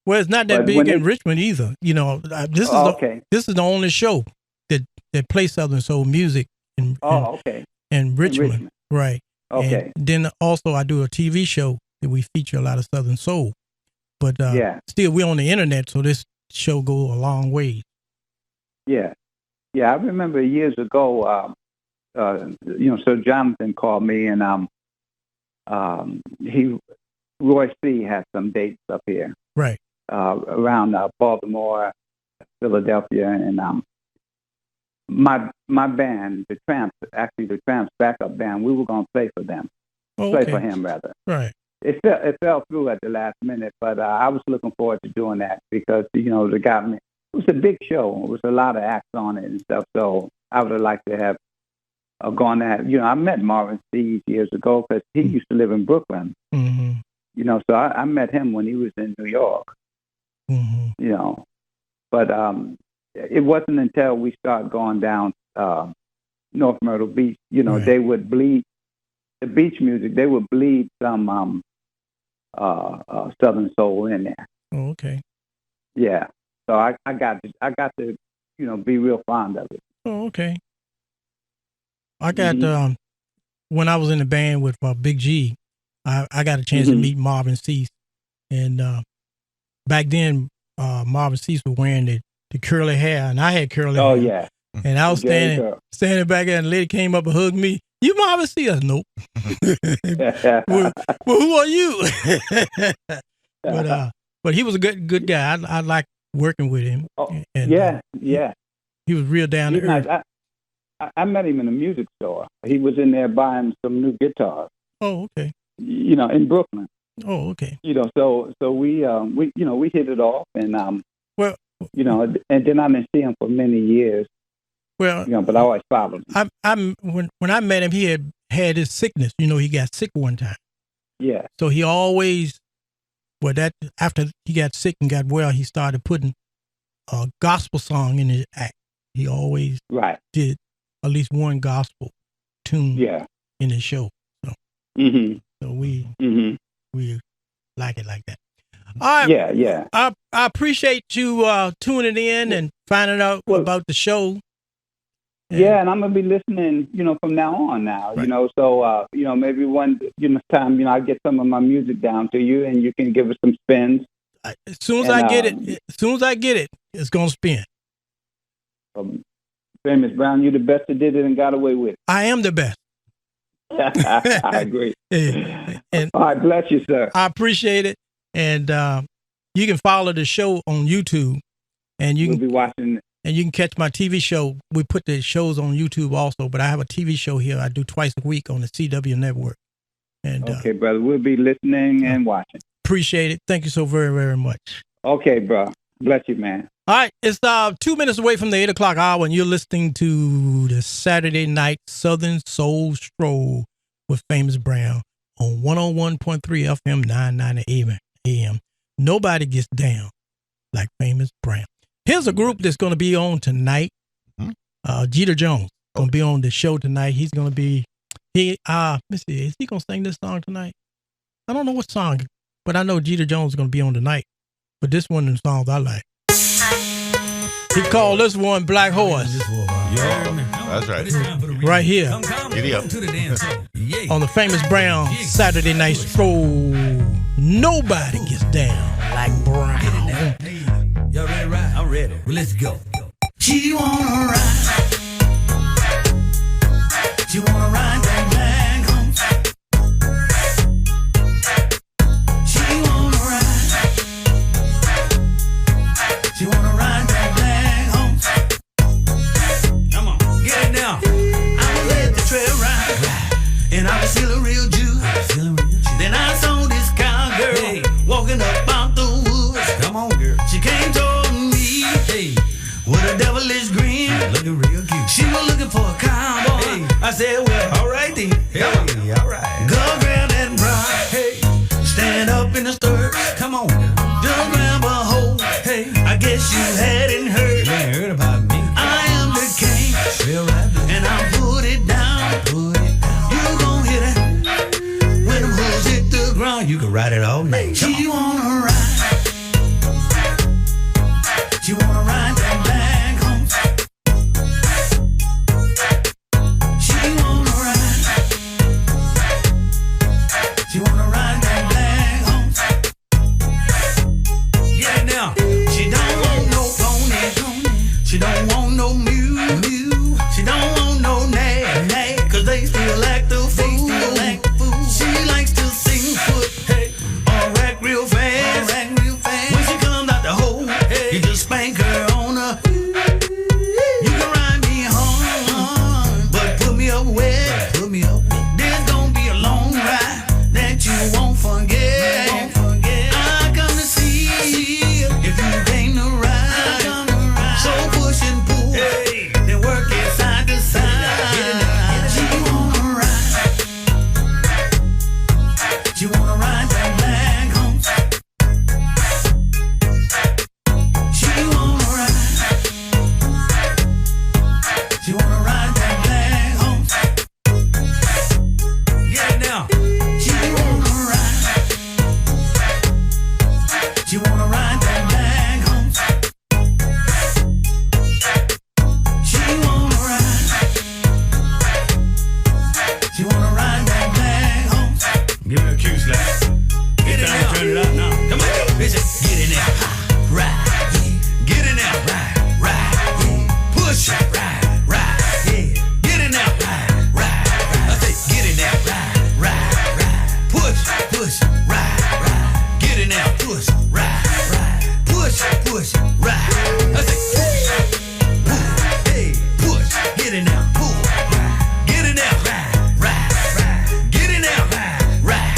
Well, it's not that big in Richmond either. This is the only show that plays Southern soul music in Richmond. Right. Okay. And then also I do a TV show that we feature a lot of Southern soul. But still, we're on the internet, so this show goes a long way. Yeah. Yeah, I remember years ago, Sir Jonathan called me, and Roy C. had some dates up here. Right. Around Baltimore, Philadelphia, and my band, the Tramps backup band, we were going to play for them. Play for him, rather. Right. It fell through at the last minute, but I was looking forward to doing that because, they got me. It was a big show. It was a lot of acts on it and stuff, so I would have liked to have gone that. I met Marvin Seas years ago because he used to live in Brooklyn. Mm-hmm. So I met him when he was in New York. Mm-hmm. But it wasn't until we started going down North Myrtle Beach, right. They would bleed the beach music. They would bleed some Southern soul in there. Oh, okay. Yeah. So I got to be real fond of it. Oh, okay. I got when I was in the band with Big G, I got a chance to meet Marvin Cease, and back then Marvin Cease was wearing the curly hair, and I had curly hair. Oh yeah. And I was standing back there, and the lady came up and hugged me. You Marvin Cease? I said, nope. well, who are you? But he was a good guy. I liked working with him. Oh, and, yeah. He was real down to earth. Nice. I met him in a music store. He was in there buying some new guitars. Oh, okay. In Brooklyn. Oh, okay. So we hit it off, and and then I didn't see him for many years. Well, but I always followed him. When I met him, he had his sickness. He got sick one time. Yeah. So he always, after he got sick and got well, he started putting a gospel song in his act. He always did at least one gospel tune in his show. So, so we like it like that. All right. Yeah. I appreciate you tuning in and finding out about the show. And I'm gonna be listening, from now on. Right. So maybe one time, I'll get some of my music down to you, and you can give us some spins. As soon as I get it, it's gonna spin. Famous Brown, you the best that did it and got away with it. I am the best. I agree. And all right, bless you, sir. I appreciate it. And you can follow the show on YouTube, and we'll be watching. And you can catch my TV show. We put the shows on YouTube also, but I have a TV show here I do twice a week on the CW network. And okay, brother, we'll be listening and watching. Appreciate it. Thank you so very, very much. Okay, bro. Bless you, man. All right, it's 2 minutes away from the 8 o'clock hour, and you're listening to the Saturday Night Southern Soul Stroll with Famous Brown on 101.3 FM, 990 AM. Nobody gets down like Famous Brown. Here's a group that's going to be on tonight. Jeter Jones going to be on the show tonight. He's going to be, let me see, is he going to sing this song tonight? I don't know what song, but I know Jeter Jones is going to be on tonight. But this one of the songs I like. He called this one Black Horse. That's right. Right here. Giddy up. On the Famous Brown Saturday Night Stroll. Nobody gets down like Brown. Y'all ready to ride? I'm ready. Well, let's go. She wanna ride. She wanna ride that black horse. She wanna ride. She wanna ride that black horse. Come on, get it now. I was at the trail ride, and I was feeling real juice. Then I saw this cowgirl walking up out the woods. Come on, girl. She came toward me. a devilish grin. Looking real cute. She was looking for a cowboy. Hey. I said, well, all right then. Hey, all right. Go grab that bra. Hey, stand up in the stirrups. Come on, just grab a hold. Hey, I guess you hadn't heard. You ain't heard about me. I am the king. Real right. And I put it down. Put it down. You gon' hear that when them hooves hit the ground. You can ride it all night. She wanna ride. She wanna ride that back home. She wanna ride. She wanna ride that back home. Yeah, now. She don't want no pony. She don't want no mule. She don't want no nag. Cause they still act the fool. She likes to sing foot. Hey, or act real fast. When she comes out the hole, you just spank her on her. You can ride me home, but put me up wet. This gon' be a long ride that you won't forget. I come to see if you came to ride. So push and pull, then work it side to side. She wanna ride. She wanna ride that back home. She wanna ride. She wanna ride that back home. Yeah, now. She wanna ride. She wanna ride that back home. She wanna ride. She wanna ride that back home. Give her a cue slap. Get in there. Turn it up now. Come on. Listen. Get in there. Ride. Get in there. Ride. Push it. Ride. Yeah. Get in there. Ride. I say, get in there. Ride. Push. Ride. Get in there. Push. Ride. Push. Ride. I say, pull. Hey. Push. Get in there. Pull. Get in there. Ride. Get in there. Ride.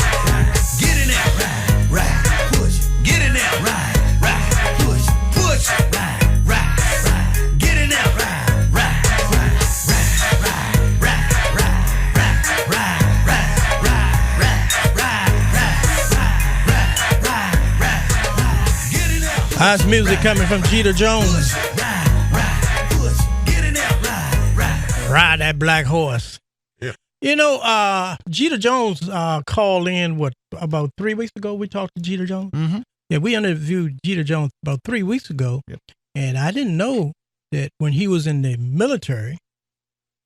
Get in there. Ride. Push. Get in there. Ride. Push. Ride. Get in there. How's music coming from Jeter Jones? Ride that black horse. Yeah. You know, Jeter Jones called in, about 3 weeks ago? We talked to Jeter Jones? Mm-hmm. Yeah, we interviewed Jeter Jones about 3 weeks ago. Yep. And I didn't know that when he was in the military,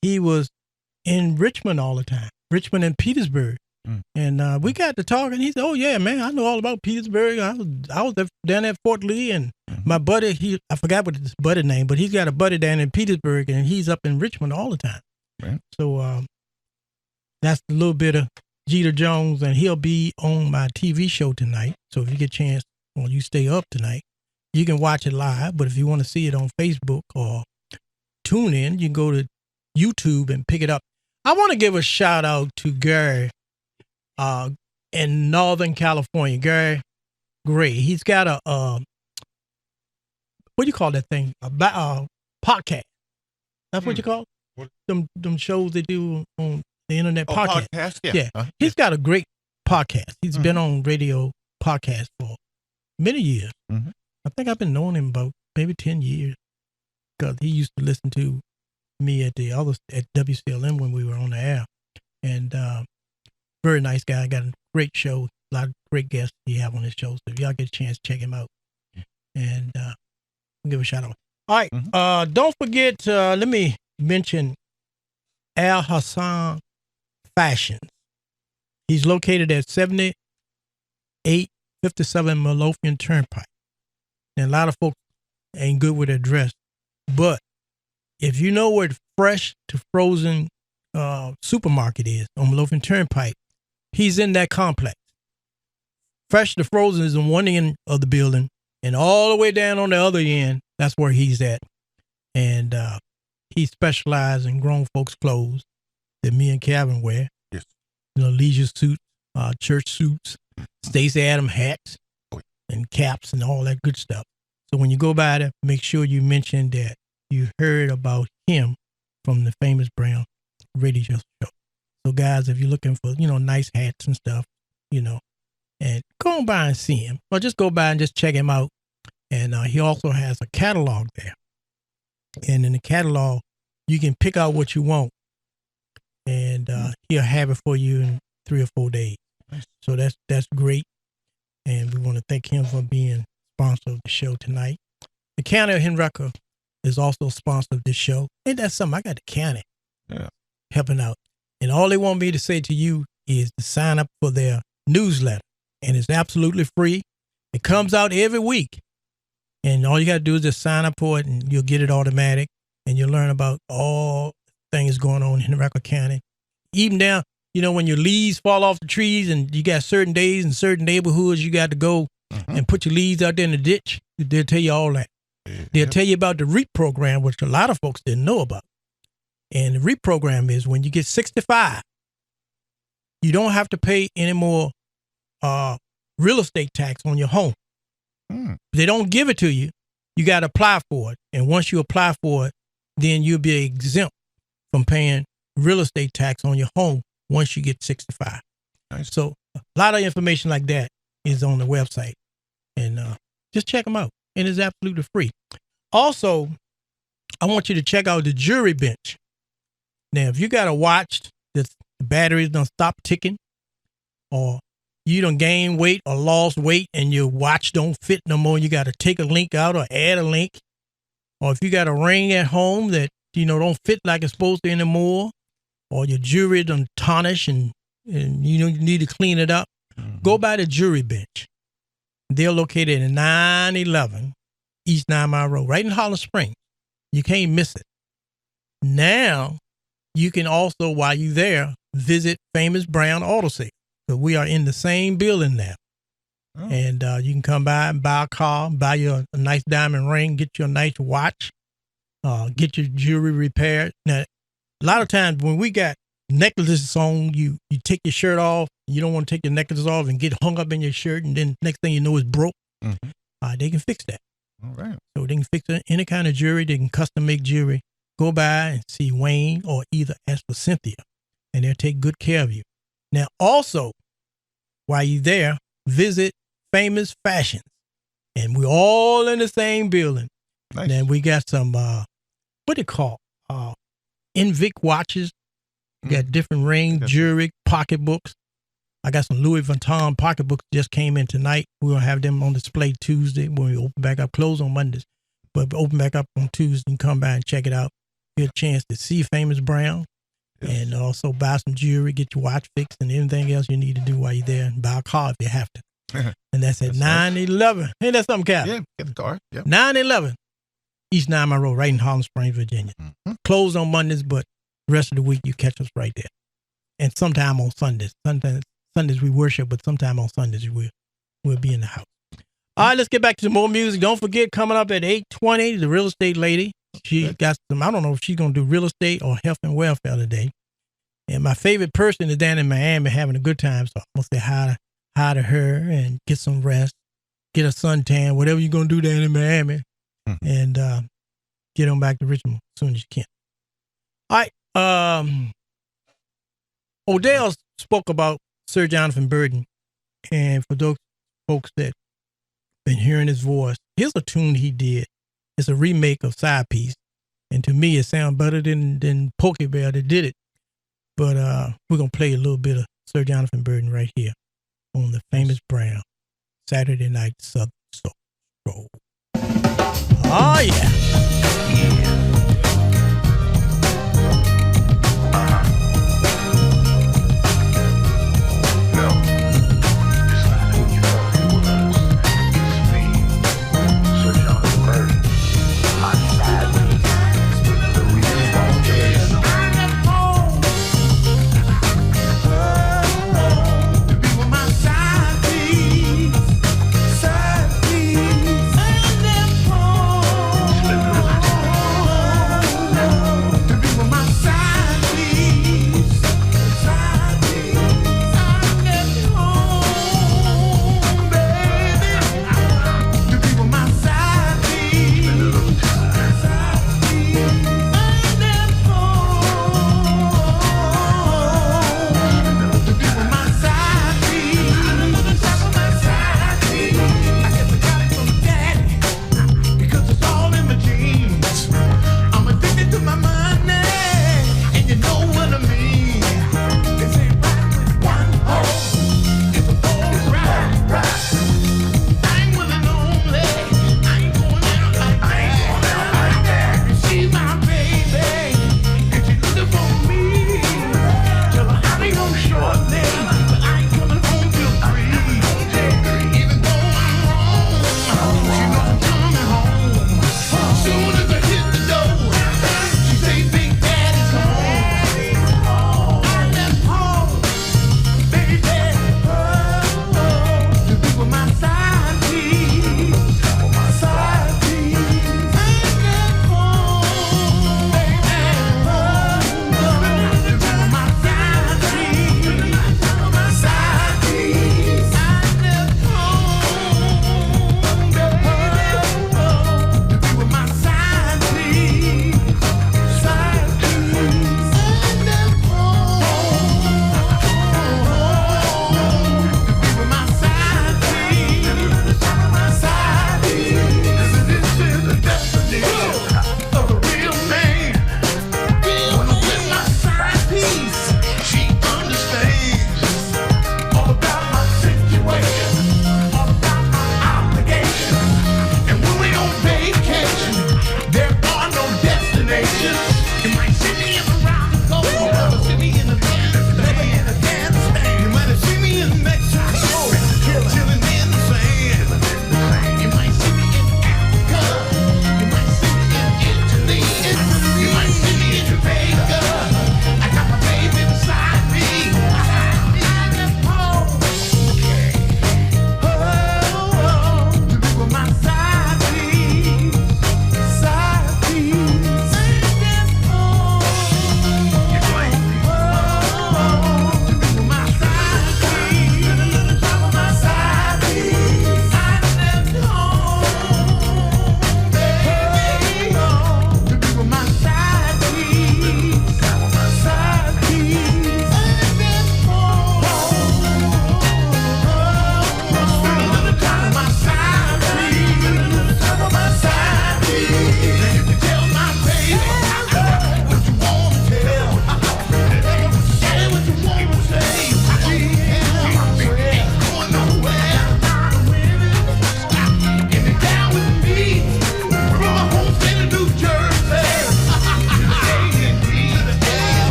he was in Richmond all the time, Richmond and Petersburg. Mm. And we got to talking. He said, "Oh yeah, man, I know all about Petersburg. I was down at Fort Lee, and my buddy, I forgot what his buddy name, but he's got a buddy down in Petersburg, and he's up in Richmond all the time." Right. So that's a little bit of Jeter Jones, and he'll be on my TV show tonight. So if you get a chance, or you stay up tonight, you can watch it live. But if you want to see it on Facebook or tune in, you can go to YouTube and pick it up. I want to give a shout out to Gary in Northern California, Gary Gray. He's got a what do you call that thing? A podcast. That's what you call it? Them shows they do on the internet. Podcast. Yeah. He's got a great podcast. He's been on radio podcast for many years. Mm-hmm. I think I've been knowing him about maybe 10 years because he used to listen to me at WCLM when we were on the air. And very nice guy. Got a great show. A lot of great guests he have on his show. So if y'all get a chance, check him out. And give a shout out. All right. Don't forget, let me mention Al Hassan Fashions. He's located at 7857 Midlothian Turnpike. And a lot of folks ain't good with their dress. But if you know where the fresh to frozen supermarket is on Midlothian Turnpike, he's in that complex. Fresh to frozen is on one end of the building, and all the way down on the other end, that's where he's at. And he specializes in grown folks' clothes that me and Calvin wear. Yes. You know, leisure suits, church suits, Stacey Adams hats, and caps and all that good stuff. So when you go by there, make sure you mention that you heard about him from the Famous Brown radio show. So guys, if you're looking for, nice hats and stuff, and go on by and see him, or just go by and just check him out. And he also has a catalog there. And in the catalog, you can pick out what you want, and he'll have it for you in 3 or 4 days. So that's great. And we want to thank him for being sponsor of the show tonight. The county of Henrico is also a sponsor of this show. Ain't that something? I got the county helping out. And all they want me to say to you is to sign up for their newsletter. And it's absolutely free. It comes out every week. And all you got to do is just sign up for it, and you'll get it automatic. And you'll learn about all things going on in Henrico County. Even down, when your leaves fall off the trees and you got certain days and certain neighborhoods you got to go and put your leaves out there in the ditch, they'll tell you all that. They'll tell you about the REAP program, which a lot of folks didn't know about. And the REAP program is when you get 65, you don't have to pay any more real estate tax on your home. They don't give it to you. You got to apply for it. And once you apply for it, then you'll be exempt from paying real estate tax on your home once you get 65. Nice. So a lot of information like that is on the website. And just check them out. And it's absolutely free. Also, I want you to check out the jury bench. Now, if you got a watch that the batteries don't stop ticking, or you done gained weight or lost weight and your watch don't fit no more, you got to take a link out or add a link. Or if you got a ring at home that, don't fit like it's supposed to anymore, or your jewelry done tarnish and you need to clean it up, go by the jury bench. They're located in 911 East 9 Mile Road, right in Holland Springs. You can't miss it. Now, you can also, while you're there, visit Famous Brown Auto Sales. So we are in the same building now. Oh. And you can come by and buy a car, buy you a nice diamond ring, get you a nice watch, get your jewelry repaired. Now, a lot of times when we got necklaces on, you take your shirt off, you don't want to take your necklaces off and get hung up in your shirt, and then next thing you know it's broke. They can fix that. All right. So they can fix any kind of jewelry. They can custom make jewelry. Go by and see Wayne, or either ask for Cynthia, and they'll take good care of you. Now, also, while you're there, visit Famous Fashions. And we're all in the same building. Nice. Then we got some, what do you call, Invic watches. We got different rings, jewelry, pocketbooks. I got some Louis Vuitton pocketbooks just came in tonight. We're going to have them on display Tuesday when we open back up. Close on Mondays, but open back up on Tuesday and come by and check it out. Get a chance to see Famous Brown. Yes. And also buy some jewelry, get your watch fixed, and anything else you need to do while you're there, and buy a car if you have to. And that's at 911. Hey, that's something, Cap. Yeah, get the car. Yep. 911 East 9 Mile Road, right in Holland Springs, Virginia. Closed on Mondays, but the rest of the week you catch us right there. And sometime on Sundays. Sundays we worship, but sometime on Sundays we'll be in the house. All right, let's get back to some more music. Don't forget, coming up at 8:20, the real estate lady. She got some, I don't know if she's going to do real estate or health and welfare today. And my favorite person is down in Miami having a good time. So I'm going to say hi to her and get some rest, get a suntan, whatever you're going to do down in Miami, and get on back to Richmond as soon as you can. All right. Odell spoke about Sir Jonathan Burton. And for those folks that been hearing his voice, here's a tune he did. It's a remake of Side Piece. And to me, it sounds better than Pokey Bear that did it. But we're going to play a little bit of Sir Jonathan Burton right here on the Famous Brown Saturday Night Southern Soul. Oh, yeah. Side piece, and then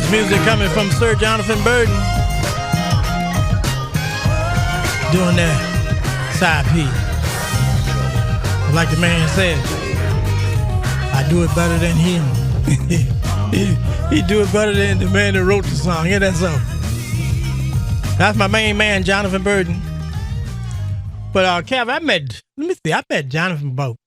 Music coming from Sir Jonathan Burton. Doing that side piece. Like the man said, I do it better than him. he do it better than the man that wrote the song. Yeah, that's so. That's my main man, Jonathan Burton. But Kev, I met Jonathan about,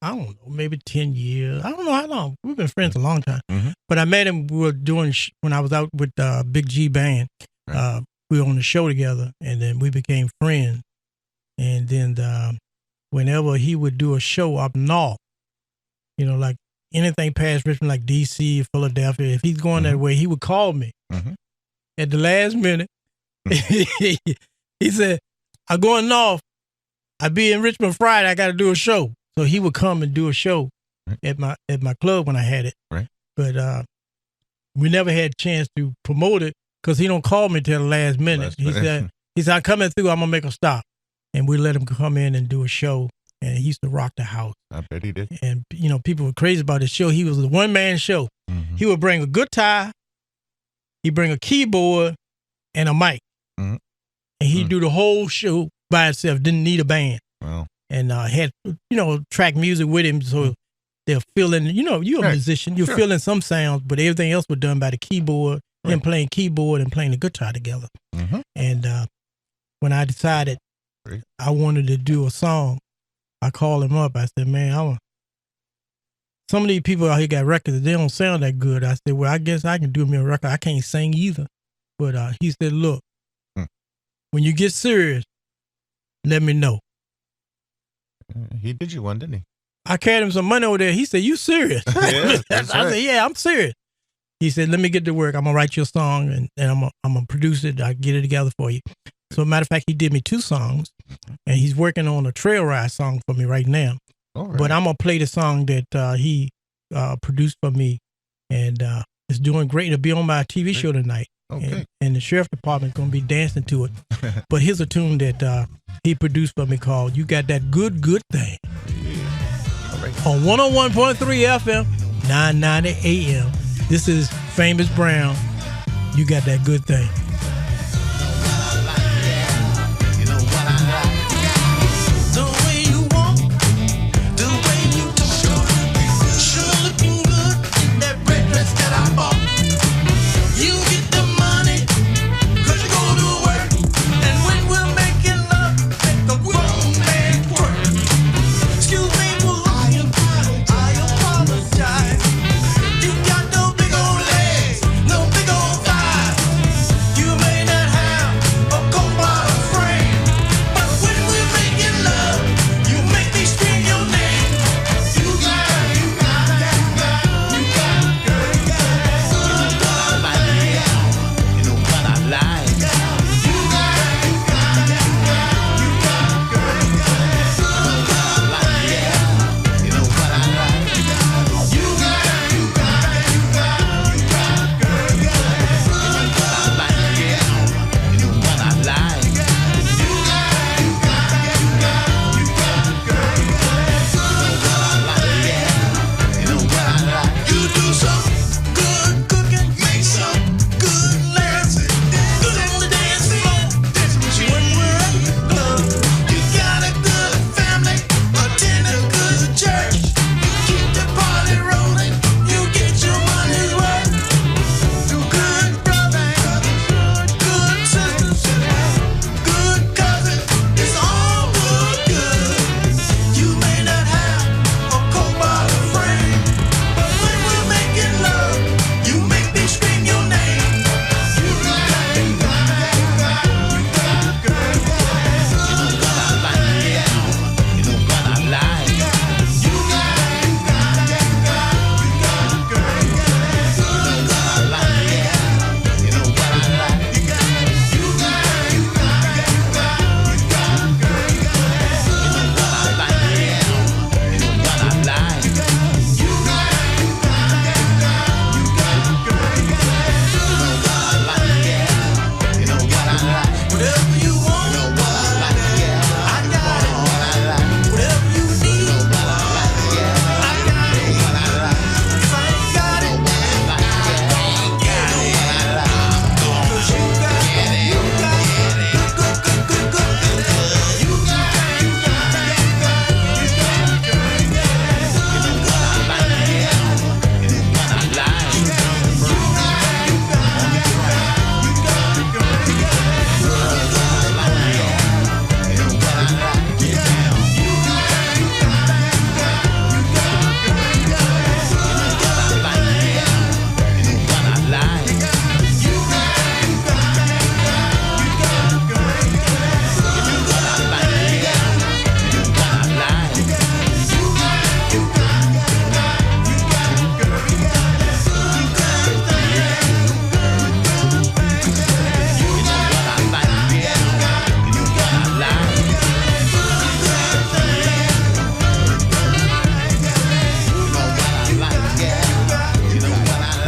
I don't know, maybe 10 years. I don't know how long. We've been friends a long time. Mm-hmm. But I met him, we were doing, when I was out with Big G Band. Right. We were on the show together, and then we became friends. And then whenever he would do a show up north, you know, like anything past Richmond, like D.C., Philadelphia, if he's going that way, he would call me. Mm-hmm. At the last minute, he said, I'm going north. I'll be in Richmond Friday. I got to do a show. So he would come and do a show at my club when I had it. Right. But we never had a chance to promote it because he don't call me till the last minute. He said, I'm coming through. I'm going to make a stop. And we let him come in and do a show. And he used to rock the house. I bet he did. And, you know, people were crazy about his show. He was a one-man show. Mm-hmm. He would bring a guitar. He'd bring a keyboard and a mic. Mm-hmm. And he'd do the whole show by himself, didn't need a band. Wow. And had, you know, track music with him, so they're feeling, you know, you're a musician, you're feeling some sounds, but everything else was done by the keyboard, him playing keyboard and playing the guitar together. Mm-hmm. And when I decided I wanted to do a song, I called him up. I said, man, some of these people out here got records, they don't sound that good. I said, well, I guess I can do me a record. I can't sing either. But he said, look, when you get serious, let me know. He did you one, didn't he? I carried him some money over there. He said, you serious? Yeah, that's I said, yeah, I'm serious. He said, let me get to work. I'm going to write you a song, and I'm going to produce it. I'll get it together for you. So, matter of fact, he did me 2 songs, and he's working on a trail ride song for me right now. Right. But I'm going to play the song that he produced for me, and it's doing great. It'll be on my TV show tonight. Okay. And the sheriff department's going to be dancing to it. But here's a tune that he produced for me called You Got That Good, Good Thing. All right. On 101.3 FM, 990 AM. This is Famousbrown. You Got That Good Thing. You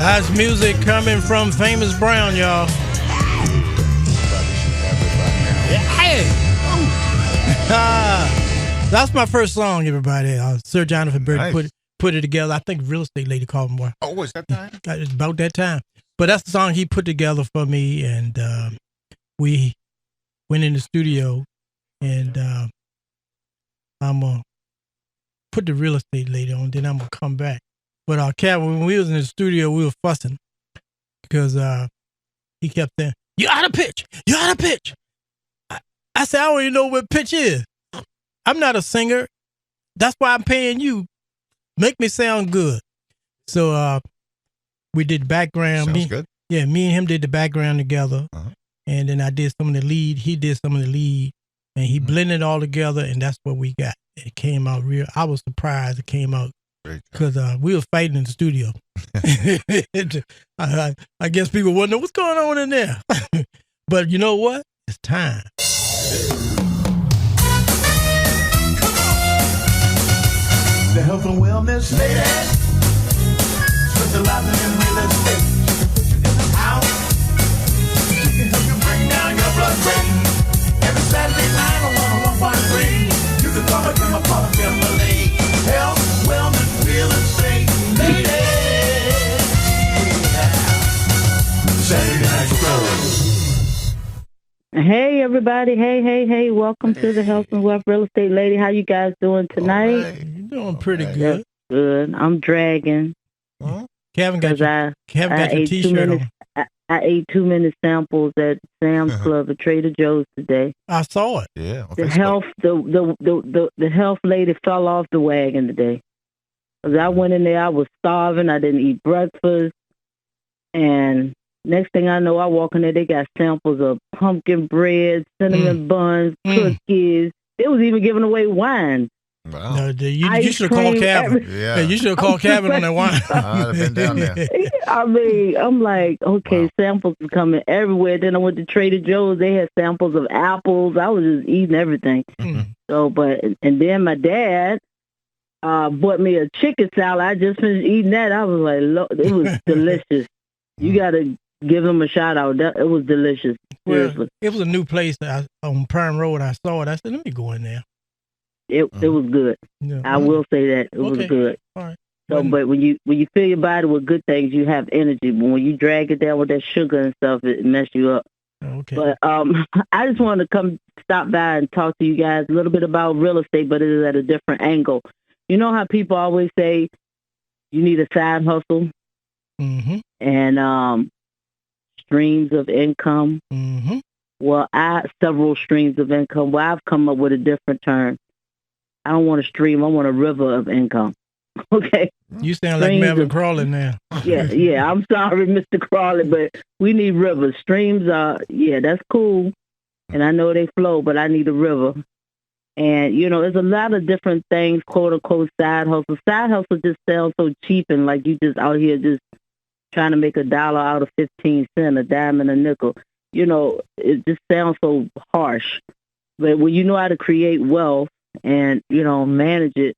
That's music coming from Famousbrown, y'all. Hey! That's my first song, everybody. Sir Jonathan Bird put it together. I think Real Estate Lady called me. Oh, was that time? It's about that time. But that's the song he put together for me, and we went in the studio, and I'm going to put the Real Estate Lady on, then I'm going to come back. But Kevin, when we was in the studio, we were fussing because he kept saying, "You out of pitch. You out of pitch." I said, "I don't even know what pitch is. I'm not a singer. That's why I'm paying you. Make me sound good." So we did the background. Sounds good. Yeah, me and him did the background together. And then I did some of the lead. He did some of the lead. And he blended it all together, and that's what we got. It came out real. I was surprised it came out because we were fighting in the studio. I guess people wonder what's going on in there. But you know what? It's time. The health and wellness lady, specializing in real estate. In the house, she can help you bring down your blood rate. Every Saturday night on 101.3, you can call her Kim Apollo Kimberly. Health, wellness, real estate lady. Yeah. Saturday night show. Hey everybody, hey, welcome to the Health and Wealth Real Estate Lady. How you guys doing tonight? You're doing pretty good. Good. I'm dragging. Kevin got your t-shirt on. I ate too many samples at Sam's Club at Trader Joe's today. I saw it. Yeah. The health lady fell off the wagon today. 'Cause I went in there, I was starving, I didn't eat breakfast, and next thing I know, I walk in there, they got samples of pumpkin bread, cinnamon buns, cookies. They was even giving away wine. Wow. No, you should have called Kevin. Yeah. You should have called Kevin on that wine. I'd have been down there. I mean, I'm like, okay, samples are coming everywhere. Then I went to Trader Joe's. They had samples of apples. I was just eating everything. So, and then my dad bought me a chicken salad. I just finished eating that. I was like, it was delicious. You got to give him a shout out. It was delicious. Seriously. Well, it was a new place on Prime Road. I saw it. I said, let me go in there. It was good. Yeah. I will say that it was good. All right. So, but when you fill your body with good things, you have energy. But when you drag it down with that sugar and stuff, it messes you up. Okay. But I just wanted to stop by and talk to you guys a little bit about real estate, but it is at a different angle. You know how people always say you need a side hustle and streams of income. Well, several streams of income. Well, I've come up with a different term. I don't want a stream. I want a river of income. Okay. You sound like Melvin Crawley now. Yeah. I'm sorry, Mr. Crawley, but we need rivers. Streams that's cool. And I know they flow, but I need a river. And, there's a lot of different things, quote unquote, side hustle. Side hustle just sounds so cheap and like you just out here just trying to make $1 out of 15 cents, a dime and a nickel. It just sounds so harsh. But when you know how to create wealth and, manage it,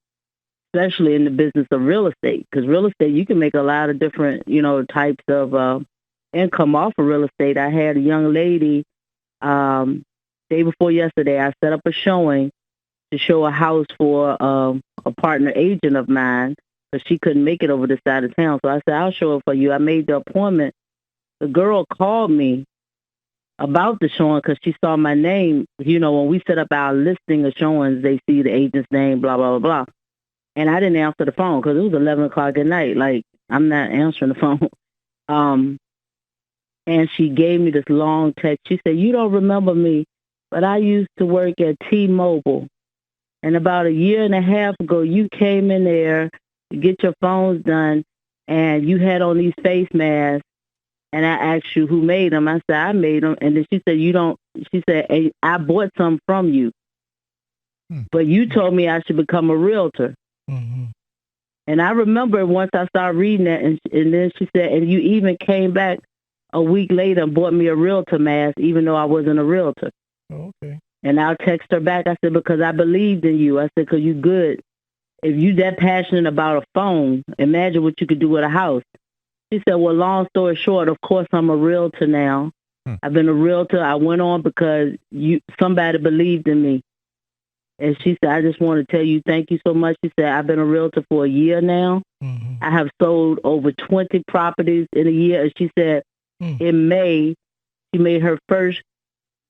especially in the business of real estate, because real estate, you can make a lot of different, types of income off of real estate. I had a young lady, day before yesterday, I set up a showing to show a house for a partner agent of mine, because she couldn't make it over this side of town. So I said, I'll show it for you. I made the appointment. The girl called me about the showing because she saw my name. When we set up our listing of showings, they see the agent's name, blah, blah, blah, blah. And I didn't answer the phone because it was 11 o'clock at night. Like, I'm not answering the phone. And she gave me this long text. She said, you don't remember me, but I used to work at T-Mobile. And about 1.5 years ago, you came in there to get your phones done, and you had on these face masks. And I asked you who made them. I said, I made them. And then she said, hey, I bought some from you. But you told me I should become a realtor. And I remember once I started reading that, and then she said, and you even came back a week later and bought me a realtor mask, even though I wasn't a realtor. Okay. And I'll text her back. I said, because I believed in you. I said, because you good. If you that passionate about a phone, imagine what you could do with a house. She said, well, long story short, of course, I'm a realtor now. I've been a realtor. I went on because somebody believed in me. And she said, I just want to tell you, thank you so much. She said, I've been a realtor for a year now. I have sold over 20 properties in a year. And she said, in May, she made her first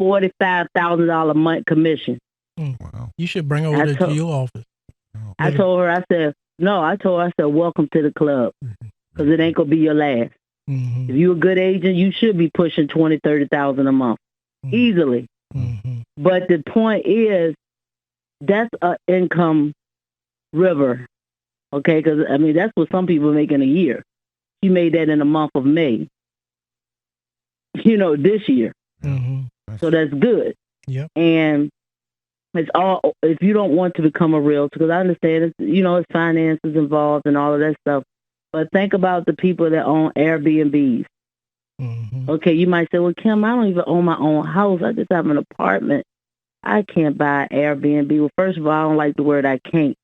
$45,000 a month commission. Wow. You should bring her over to your office. I told her, I said, welcome to the club, because it ain't going to be your last. If you're a good agent, you should be pushing $20,000, $30,000 a month easily. But the point is, that's an income river, okay? Because, I mean, that's what some people make in a year. She made that in the month of May, this year. So that's good. Yep. And it's all, if you don't want to become a realtor, because I understand it's finances involved and all of that stuff. But think about the people that own Airbnbs. Okay, you might say, well, Kim, I don't even own my own house. I just have an apartment. I can't buy Airbnb. Well, first of all, I don't like the word I can't.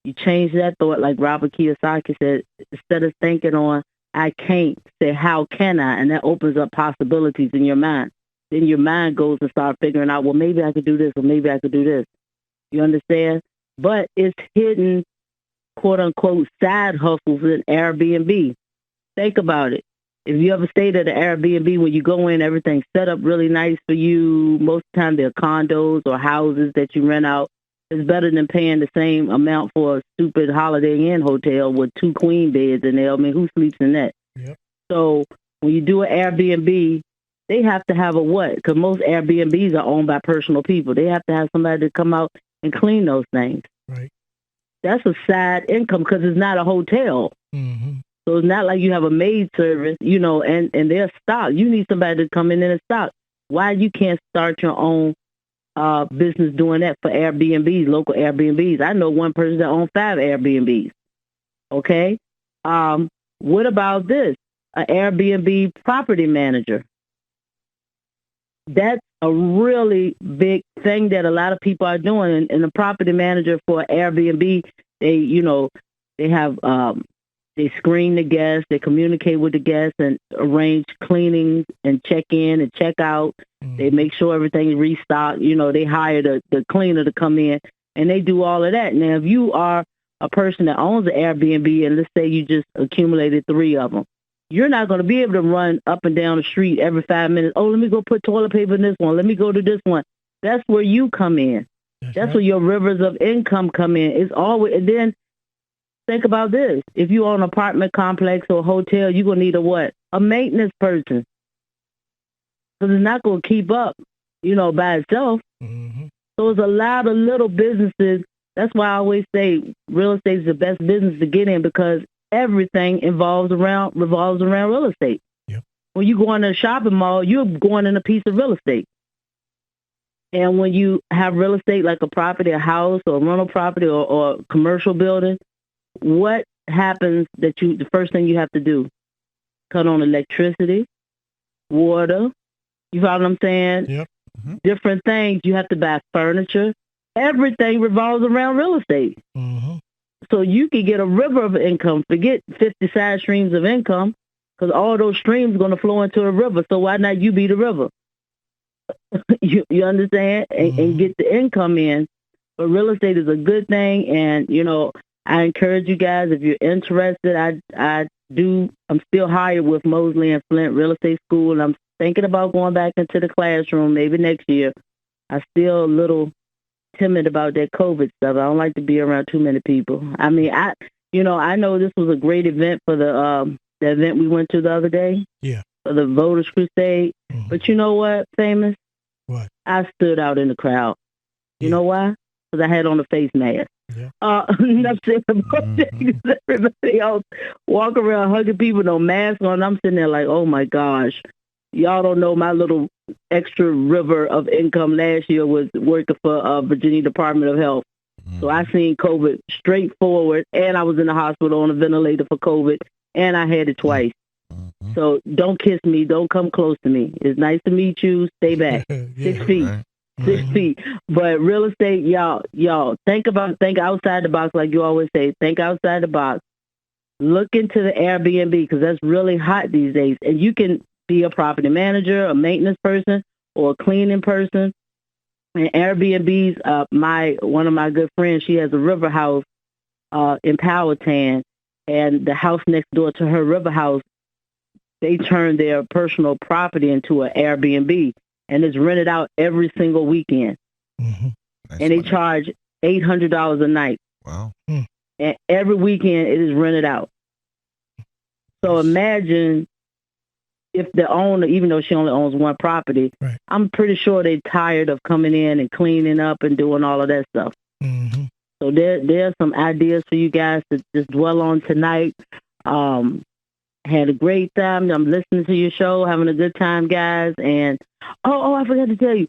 You change that thought, like Robert Kiyosaki said, instead of thinking on I can't, say how can I? And that opens up possibilities in your mind. Then your mind goes and start figuring out, well, maybe I could do this or maybe I could do this. You understand? But it's hidden, quote unquote, side hustles in Airbnb. Think about it. If you ever stayed at an Airbnb, when you go in, everything's set up really nice for you. Most of the time, they're condos or houses that you rent out. It's better than paying the same amount for a stupid Holiday Inn hotel with 2 queen beds in there. I mean, who sleeps in that? Yep. So when you do an Airbnb, they have to have a what? Because most Airbnbs are owned by personal people. They have to have somebody to come out and clean those things. Right. That's a side income because it's not a hotel. So it's not like you have a maid service, and they're stocked. You need somebody to come in and stock. Why you can't start your own business doing that for Airbnbs, local Airbnbs? I know one person that owns 5 Airbnbs. Okay. What about this? An Airbnb property manager. That's a really big thing that a lot of people are doing. And the property manager for Airbnb, they have, they screen the guests, they communicate with the guests and arrange cleanings and check in and check out. They make sure everything is restocked. They hire the cleaner to come in and they do all of that. Now, if you are a person that owns an Airbnb and let's say you just accumulated 3 of them, you're not going to be able to run up and down the street every 5 minutes. Oh, let me go put toilet paper in this one. Let me go to this one. That's where you come in. That's right. Where your rivers of income come in. It's always, and then think about this. If you own an apartment complex or a hotel, you're going to need a what? A maintenance person. Because it's not going to keep up, by itself. So it's a lot of little businesses. That's why I always say real estate is the best business to get in because everything revolves around real estate. Yep. When you go in a shopping mall, you're going in a piece of real estate. And when you have real estate like a property, a house, or a rental property, or a commercial building, what happens the first thing you have to do? Cut on electricity, water. You follow what I'm saying? Yep. Different things. You have to buy furniture. Everything revolves around real estate. So you can get a river of income. Forget 50 side streams of income because all those streams are going to flow into a river. So why not you be the river? you understand? And get the income in. But real estate is a good thing. And, I encourage you guys, if you're interested, I'm still hired with Mosley and Flint Real Estate School. And I'm thinking about going back into the classroom maybe next year. I'm still a little timid about that COVID stuff. I don't like to be around too many people. I mean, I know this was a great event for the event we went to the other day. Yeah. For the Voters Crusade. But you know what, Famous? What? I stood out in the crowd. You know why? Because I had on a face mask. Yeah. I'm saying everybody else walk around hugging people, no mask on. I'm sitting there like, oh my gosh. Y'all don't know my little extra river of income last year was working for Virginia Department of Health. So I seen COVID straightforward, and I was in the hospital on a ventilator for COVID, and I had it twice. So don't kiss me. Don't come close to me. It's nice to meet you. Stay back. 6 feet. Right. 6 feet. But real estate, y'all think outside the box like you always say. Think outside the box. look into the Airbnb because that's really hot these days. And you can be a property manager, a maintenance person, or a cleaning person. And Airbnbs, one of my good friends, she has a river house in Powhatan, and the house next door to her river house, they turned their personal property into an Airbnb, and it's rented out every single weekend. Mm-hmm. And they charge $800 a night. Wow. And every weekend it is rented out. So imagine if the owner, even though she only owns one property, right. I'm pretty sure they're tired of coming in and cleaning up and doing all of that stuff. Mm-hmm. So there's some ideas for you guys to just dwell on tonight. Had a great time. I'm listening to your show, having a good time, guys. And, I forgot to tell you,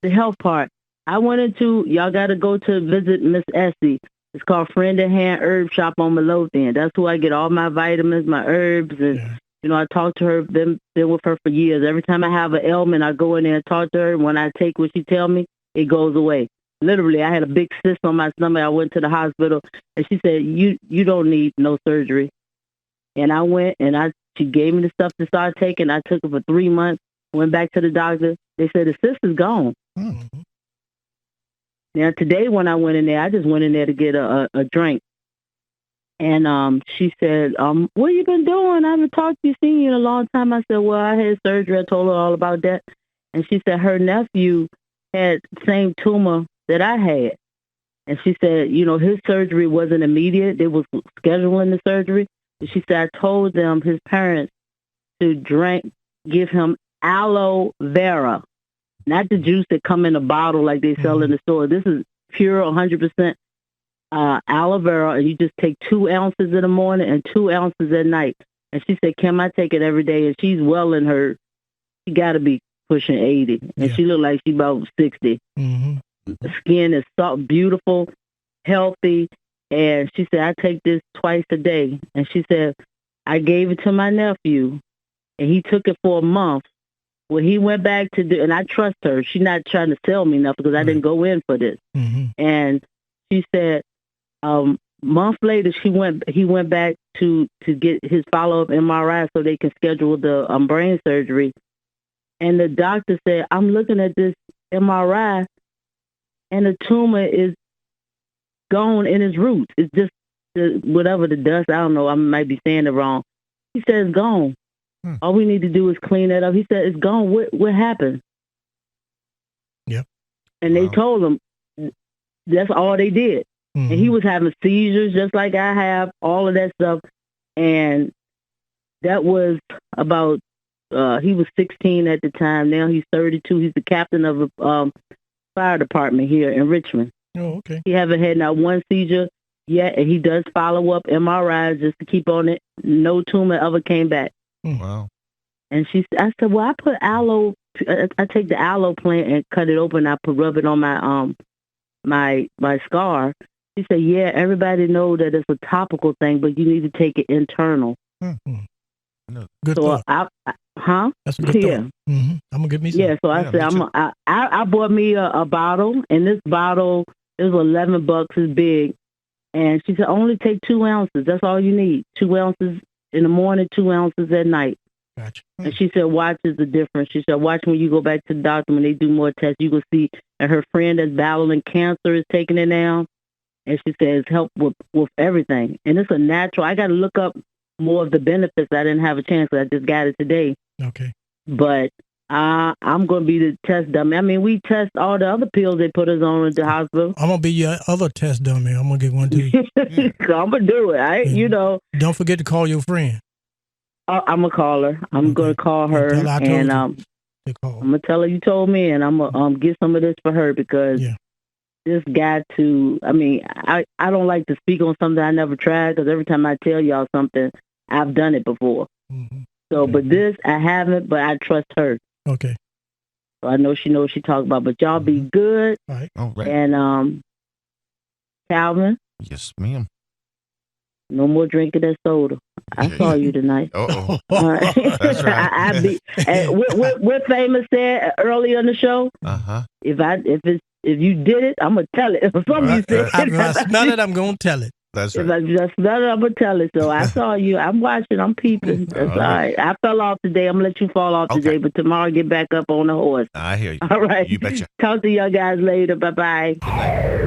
the health part. I went into, y'all got to go to visit Miss Essie. It's called Friend at Hand Herb Shop on Midlothian. That's who I get all my vitamins, my herbs, and I talk to her. Been with her for years. Every time I have an ailment, I go in there and talk to her. When I take what she tell me, it goes away. Literally, I had a big cyst on my stomach. I went to the hospital, and she said, "You don't need no surgery." And I went, and she gave me the stuff to start taking. I took it for 3 months. Went back to the doctor. They said the cyst is gone. Mm-hmm. Now, today when I went in there, I just went in there to get a drink. And she said, what you been doing? I haven't talked to you, seen you in a long time. I said, well, I had surgery. I told her all about that. And she said her nephew had the same tumor that I had. And she said, his surgery wasn't immediate. They was scheduling the surgery. And she said, I told them, his parents, to give him aloe vera. Not the juice that come in a bottle like they sell in the store. This is pure 100% aloe vera, and you just take 2 ounces in the morning and 2 ounces at night. And she said, Kim, I take it every day, and she's well in her, she got to be pushing 80, and she look like she's about 60. Mm-hmm. The skin is soft, beautiful, healthy, and she said, I take this twice a day. And she said, I gave it to my nephew, and he took it for a month. When he went back to do, and I trust her, she's not trying to sell me nothing because I didn't go in for this. Mm-hmm. And she said, month later, he went back to get his follow-up MRI so they can schedule the brain surgery. And the doctor said, I'm looking at this MRI, and the tumor is gone in its roots. It's just whatever the dust, I don't know, I might be saying it wrong. He said it's gone. All we need to do is clean it up. He said, it's gone. What happened? Yep. And they told him that's all they did. Mm-hmm. And he was having seizures just like I have, all of that stuff. And that was about, he was 16 at the time. Now he's 32. He's the captain of the fire department here in Richmond. Oh, okay. He haven't had not one seizure yet, and he does follow up MRIs just to keep on it. No tumor ever came back. Wow. And I said, well, I put aloe, I take the aloe plant and cut it open. I rub it on my my scar. She said, yeah, everybody know that it's a topical thing, but you need to take it internal. Mm-hmm. Good so thought. That's a good thought. Mm-hmm. I'm going to get me some. Yeah, so I said, I bought me a bottle, and this bottle is $11. It's big. And she said, only take 2 ounces. That's all you need. 2 ounces in the morning, 2 ounces at night. Gotcha. And she said, watch is the difference. She said, watch when you go back to the doctor, when they do more tests, you will see. And her friend that's battling cancer is taking it now. And she says, help with everything. And it's a natural. I got to look up more of the benefits. I didn't have a chance. I just got it today. Okay. But I'm going to be the test dummy. I mean, we test all the other pills they put us on at the hospital. I'm going to be your other test dummy. I'm going to get one too. So I'm going to do it, right? Yeah. Don't forget to call your friend. I'm going to call her. I'm going to call her. And I'm going to tell her you told me, and I'm going to get some of this for her because this got to, I mean, I don't like to speak on something I never tried because every time I tell y'all something, I've done it before. Mm-hmm. So, but this, I haven't, but I trust her. Okay. So I know she knows what she talking about, but y'all be good. All right. All right. And Calvin. Yes, ma'am. No more drinking that soda. I saw you tonight. Uh-oh. All right. That's right. I be. What Famous said earlier in the show. Uh-huh. If you did it, I'm gonna tell it. If somebody said if I smell it, I'm gonna tell it. That's If right. that's better, I'm gonna tell it. So I saw you. I'm watching. I'm peeping. That's all right. I fell off today. I'm gonna let you fall off today, but tomorrow get back up on the horse. I hear you. All right. You betcha. Talk to y'all guys later. Bye bye. Good night.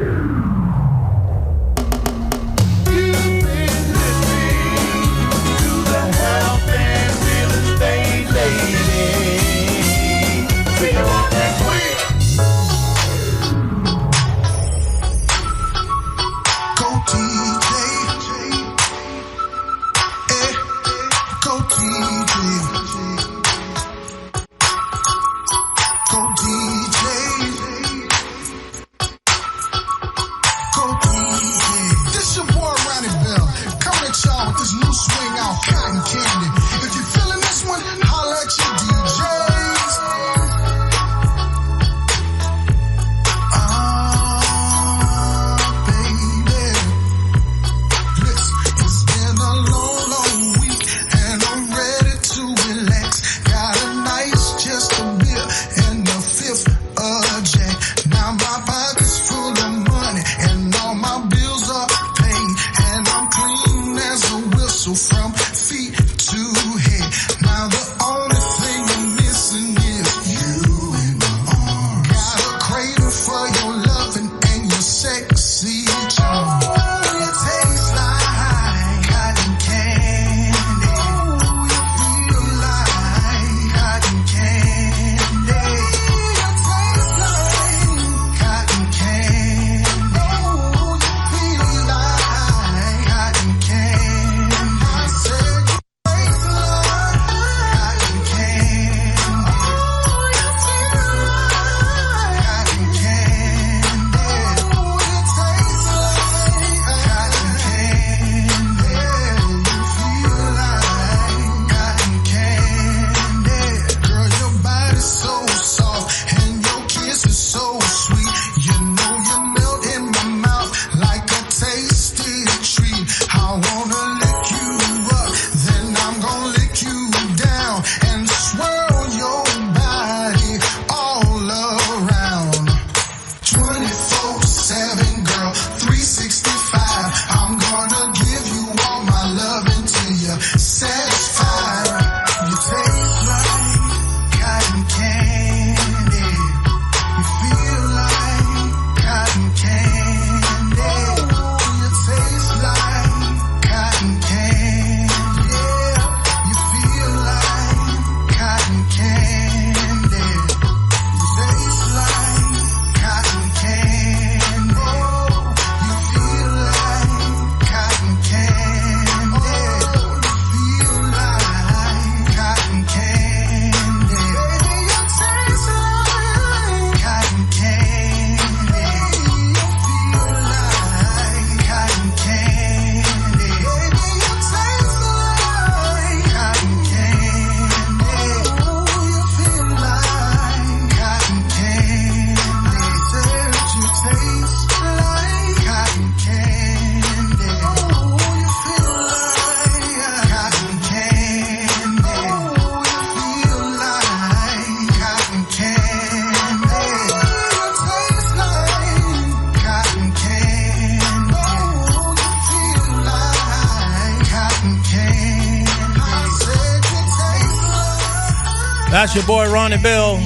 That's your boy Ronnie Bill.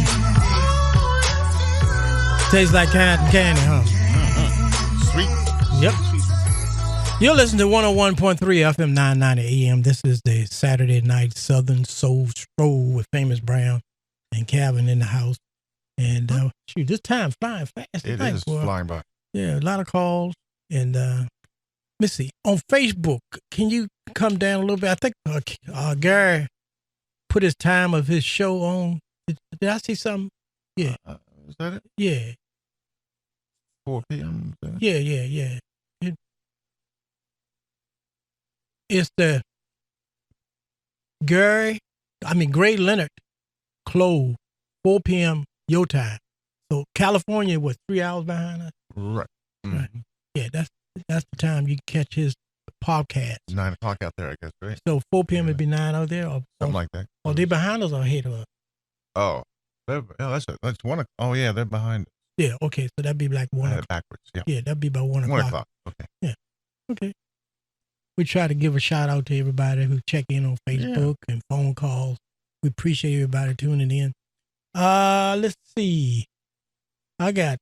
Tastes like cotton candy, huh? Sweet. Yep. You're listening to 101.3 FM 990 AM. This is the Saturday night Southern Soul Stroll with Famous Brown and Calvin in the house. And shoot, this time flying fast. It is flying by. Yeah, a lot of calls. And let's see, on Facebook, can you come down a little bit? I think Gary put his time of his show on. Did I see something? Yeah. Is that it? Yeah. 4 p.m. Yeah. It's the Gray Leonard close, 4 p.m. your time. So California was 3 hours behind us. Right. Mm-hmm. Right. Yeah, that's the time you can catch his podcast. 9 o'clock out there, I guess, right? So 4 p.m. would be 9 out there, or something like that. Or they behind us or ahead of us? Oh, that's 1 o'clock. Oh yeah, they're behind. Yeah. Okay. So that'd be like 1 o'clock. Backwards. Yeah. Yeah, that'd be about 1 o'clock. 1 o'clock. Okay. Yeah. Okay. we try to give a shout out to everybody who check in on Facebook and phone calls. We appreciate everybody tuning in. Let's see. I got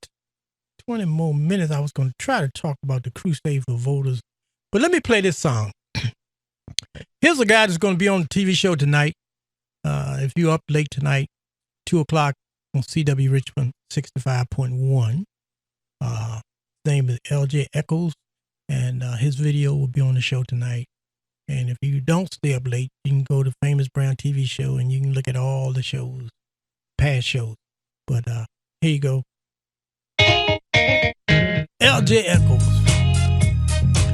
20 more minutes. I was going to try to talk about the Crusade for Voters, but let me play this song. Here's a guy that's going to be on the TV show tonight. If you're up late tonight, 2 o'clock on CW Richmond 65.1. His name is LJ Echols, and his video will be on the show tonight. And if you don't stay up late, you can go to Famousbrown TV show and you can look at all the shows, past shows. But here you go. LJ Echols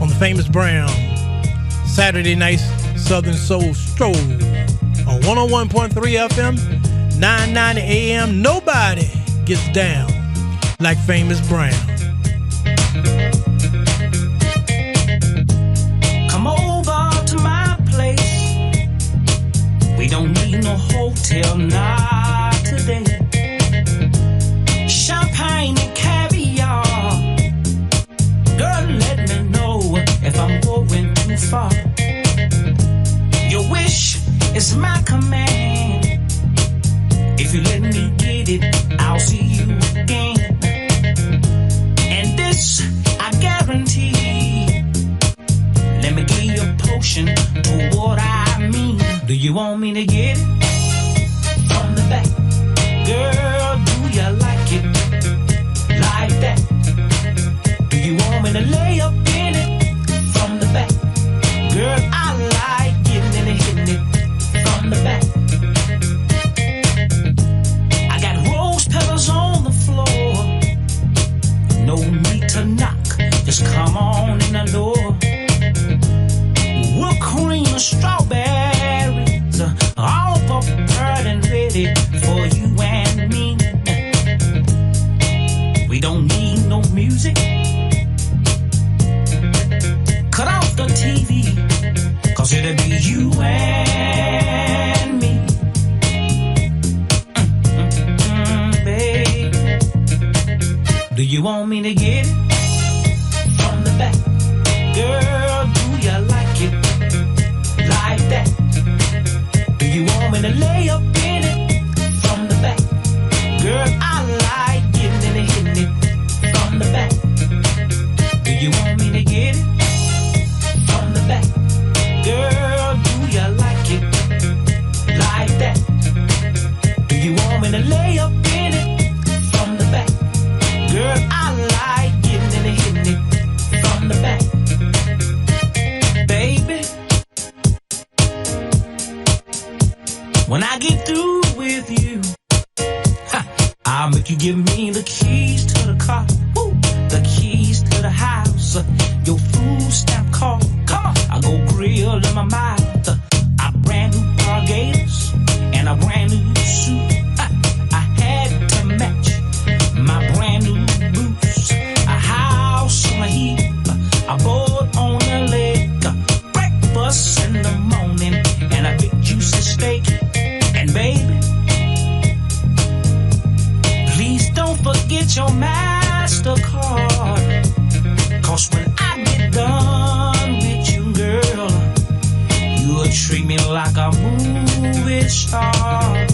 on the Famousbrown Saturday night Southern Soul Stroll on 101.3 FM, 990 AM. Nobody gets down like Famousbrown. Come over to my place. We don't need no hotel, not today. Champagne and caviar. Girl, let me know if I'm going too far. Your wish is my command. If you let me get it, I'll see you again. And this I guarantee. Let me give you a potion to what I mean. Do you want me to get it from the back? Girl, do you like it like that? Do you want me to lay up in it from the back? Girl, I like getting it, hitting it from the back. I got rose petals on the floor. No need to knock, just come on in the door. Whipped cream and strawberries, all prepared and ready for you and me. We don't need no music. Cut off the TV, 'cause it'll be you and me. Babe, do you want me to get it from the back? Girl, do you like it like that? Do you want me to lay up in it from the back? Girl, I like getting it, hitting it from the back. Do you want me to get it from the back? Girl, do you like it like that? Do you want me to lay up in it from the back? Girl, I like getting it, hitting it from the back. Baby, when I get through with you, I'll make you give me the keys to the car, the keys to the house, your food stamp card. Come on, I go grill in my mouth. I brand new car gators and a brand new suit. I had to match my brand new boots. A house on a heap, a boat on a lake, breakfast in the morning, and a big juicy steak. And baby, please don't forget your MasterCard, 'cause when I get done with you, girl, you'll treat me like a movie star.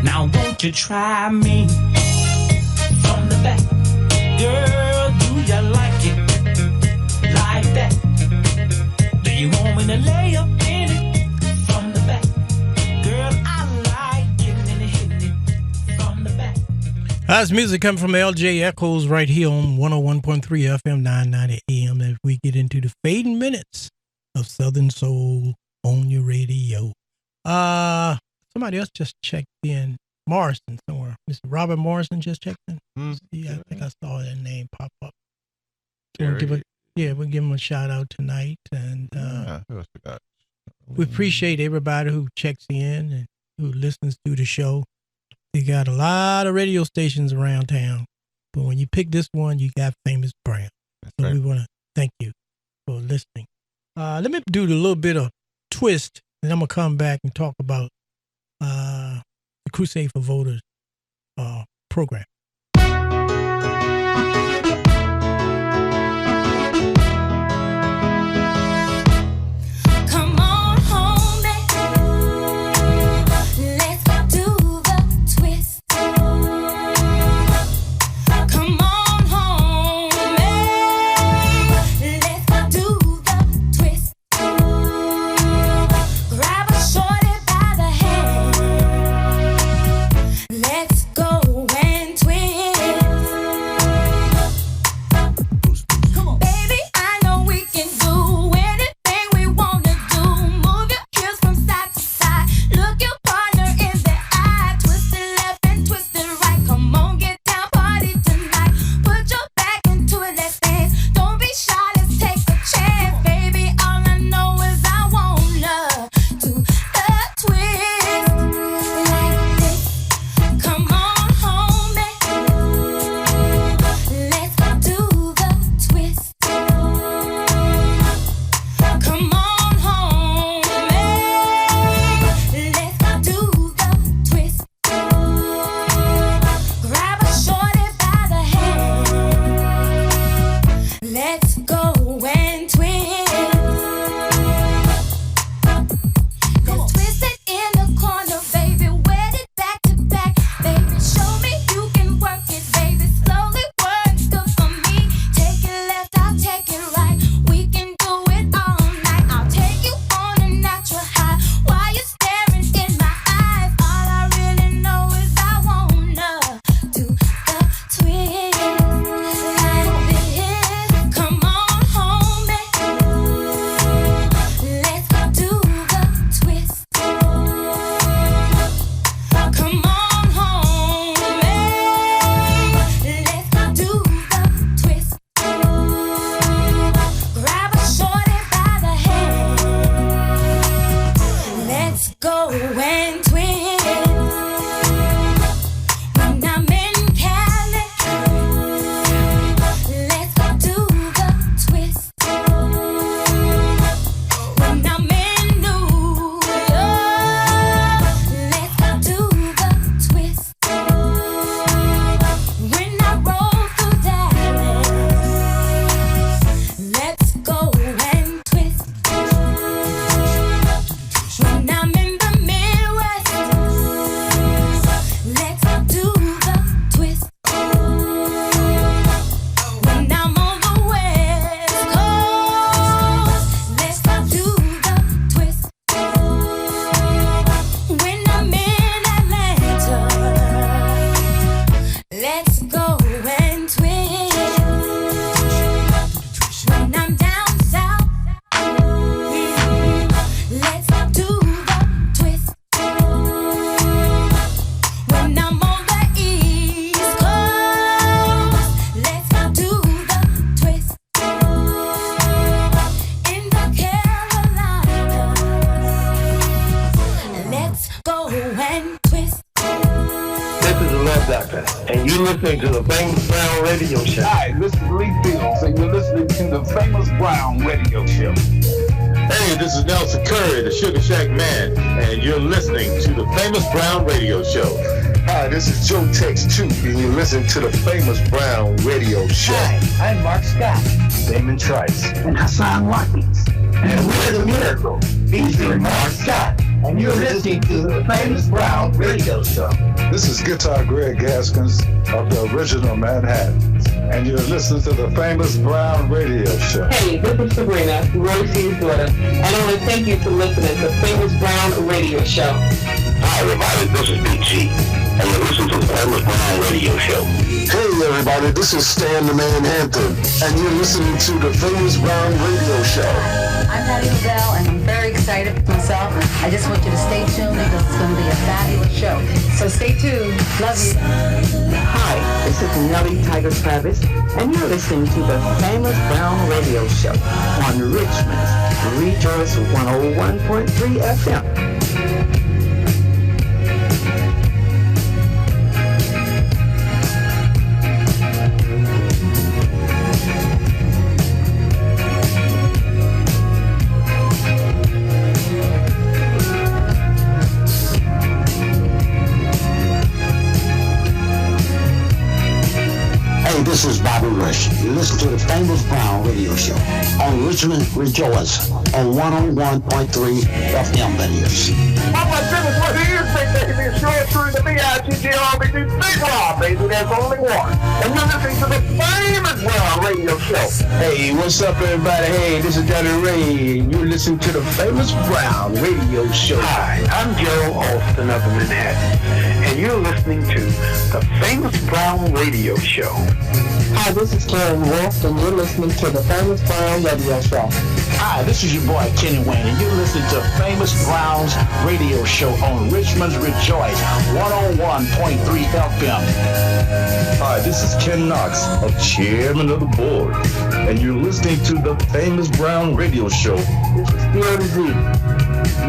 Now won't you try me from the back? Girl, do you like it like that? Do you want me to lay up in it from the back? Girl, I like getting it, hitting it from the back. That's music coming from LJ Echols right here on 101.3 FM, 990 AM. As we get into the fading minutes of Southern Soul on your radio. Somebody else just checked in. Morrison somewhere. Mr. Robert Morrison just checked in. Yeah, I think I saw that name pop up. We'll give him a shout out tonight, and we appreciate everybody who checks in and who listens to the show. We got a lot of radio stations around town, but when you pick this one, you got Famousbrown. So we want to thank you for listening. Let me do a little bit of twist, and I'm gonna come back and talk about the Crusade for Voters program. and you're listening to the Famous Brown Radio Show. Hi, this is Lee Fields, and you're listening to the Famous Brown Radio Show. Hey, this is Nelson Curry, the Sugar Shack Man, and you're listening to the Famous Brown Radio Show. Hi, this is Joe Tex 2, and you're listening to the Famous Brown Radio Show. Hi, I'm Mark Scott, Damon Trice, and Hassan Watkins, and we're the Miracle, featuring Mark Scott, and you're listening to the Famous Brown Radio Show. This is Guitar Greg Gaskins of the original Manhattan, and you're listening to the Famous Brown Radio Show. Hey, this is Sabrina, Roy C's daughter, and I want to thank you for listening to the Famous Brown Radio Show. Hi, everybody, this is Big G, and you're listening to the Famous Brown Radio Show. Hey everybody, this is Stan the Man Hampton, and you're listening to the Famous Brown Radio Show. I'm Patty LaBelle, and I'm very excited for myself. I just want you to stay tuned because it's going to be a fabulous show. So stay tuned. Love you. Hi, this is Nellie Tiger Travis, and you're listening to the Famous Brown Radio Show on Richmond's Rejoice 101.3 FM. This is Bobby Rush. You listen to the Famous Brown Radio Show on Richmond Rejoice on 101.3 FM videos. Oh my goodness, what do you think they can be sure through the B-I-G-G-R-B-G Big Rob, baby? There's only one. And you're listening to the Famous Brown Radio Show. Hey, what's up, everybody? Hey, this is Johnny Ray, and you're listening to the Famous Brown Radio Show. Hi, I'm Joe Alston of Manhattan, and you're listening to the Famous Brown Radio Show. Hi, this is Karen Wolf, and you're listening to the Famous Brown Radio Show. Hi, this is your boy Kenny Wayne, and you're listening to Famous Brown's Radio Show on Richmond's Rejoice 101.3 FM. Hi, this is Ken Knox, Chairman of the Board, and you're listening to the Famous Brown Radio Show. This is Theo Z.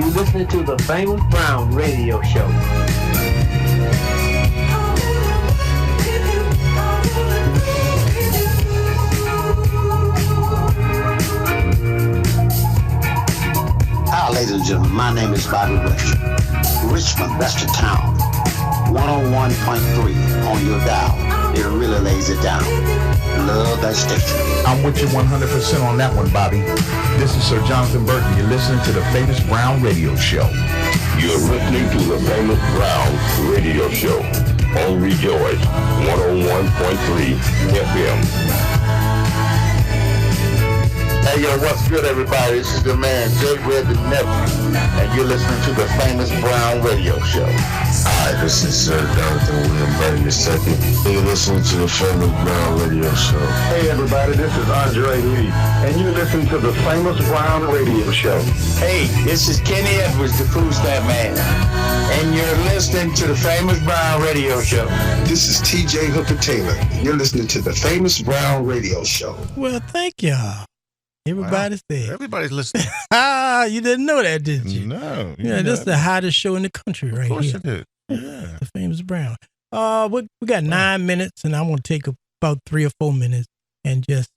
You're listening to the Famous Brown Radio Show. Hi, ladies and gentlemen, my name is Bobby Rush. Richmond, that's the town. 101.3 on your dial. It really lays it down. Love that station. I'm with you 100% on that one, Bobby. This is Sir Jonathan Burton. You're listening to the Famous Brown Radio Show. You're listening to the Famous Brown Radio Show on Rejoice 101.3 FM. Hey, yo, what's good, everybody? This is the man, J. Red the Nephew, and you're listening to the Famous Brown Radio Show. Hi, this is Sir Jonathan William Burton II. You're listening to the Famous Brown Radio Show. Hey everybody, this is Andre Lee, and you're listening to the Famous Brown Radio Show. Hey, this is Kenny Edwards, the Cruise That Man, and you're listening to the Famous Brown Radio Show. This is T.J. Hooker Taylor. You're listening to the Famous Brown Radio Show. Well, thank y'all. Everybody's there. Everybody's listening. You didn't know that, did you? No. Yeah, this is the hottest show in the country right here. Of course it is. Yeah. The Famous Brown. We got 9 minutes, and I'm going to take about 3 or 4 minutes and just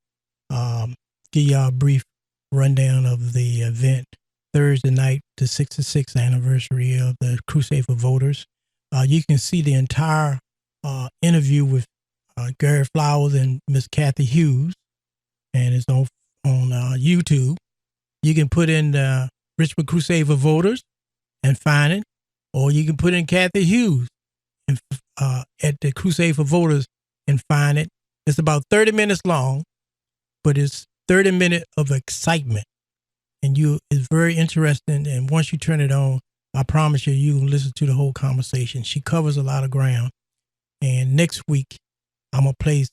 give y'all a brief rundown of the event Thursday night, the 66th anniversary of the Crusade for Voters. You can see the entire interview with Gary Flowers and Miss Kathy Hughes, and it's on YouTube. You can put in Richmond Crusade for Voters and find it, or you can put in Kathy Hughes and, at the Crusade for Voters and find it. It's about 30 minutes long, but it's 30 minutes of excitement, and it's very interesting. And once you turn it on, I promise you will listen to the whole conversation. She covers a lot of ground. And next week, I'm going to play a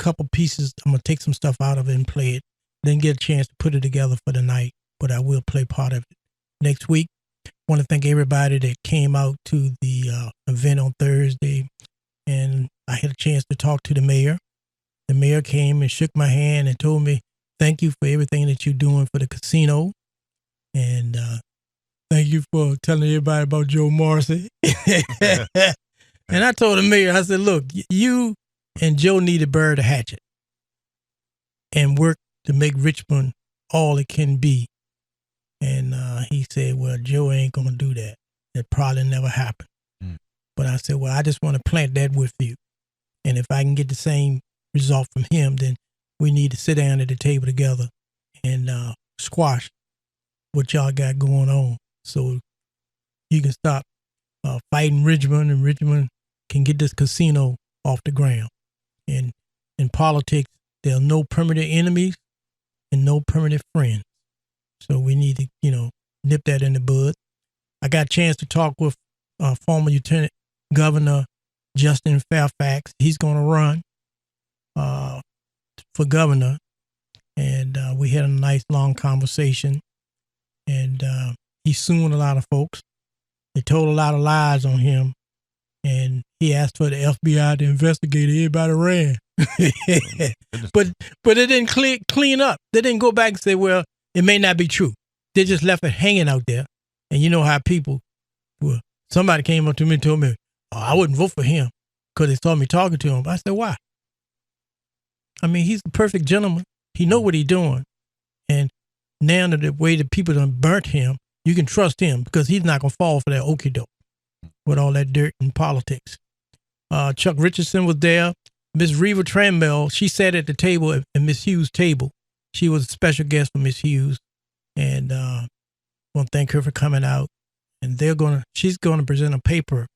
couple pieces. I'm going to take some stuff out of it and play it. Didn't get a chance to put it together for the night, but I will play part of it next week. I want to thank everybody that came out to the event on Thursday, and I had a chance to talk to the mayor. The mayor came and shook my hand and told me, thank you for everything that you're doing for the casino, and thank you for telling everybody about Joe Morrissey. And I told the mayor, I said, look, you and Joe need to bury the hatchet and work to make Richmond all it can be. And he said, well, Joe ain't going to do that. It probably never happened. But I said, well, I just want to plant that with you. And if I can get the same result from him, then we need to sit down at the table together and squash what y'all got going on so you can stop fighting Richmond, and Richmond can get this casino off the ground. And in politics, there are no permanent enemies and no permanent friends. So we need to, nip that in the bud. I got a chance to talk with former Lieutenant Governor Justin Fairfax. He's going to run for governor. And we had a nice, long conversation. And he's suing a lot of folks. They told a lot of lies on him. And he asked for the FBI to investigate it. Everybody ran. But it didn't clean up. They didn't go back and say, well, it may not be true. They just left it hanging out there. And you know how people, well, somebody came up to me and told me, oh, I wouldn't vote for him because they saw me talking to him. I said, why? I mean, he's the perfect gentleman. He know what he's doing. And now that the way the people done burnt him, you can trust him because he's not going to fall for that okie doke with all that dirt in politics. Chuck Richardson was there. Miss Reva Tranmell, she sat at the table at Miss Hughes' table. She was a special guest for Miss Hughes. And I want to thank her for coming out. And she's going to present a paper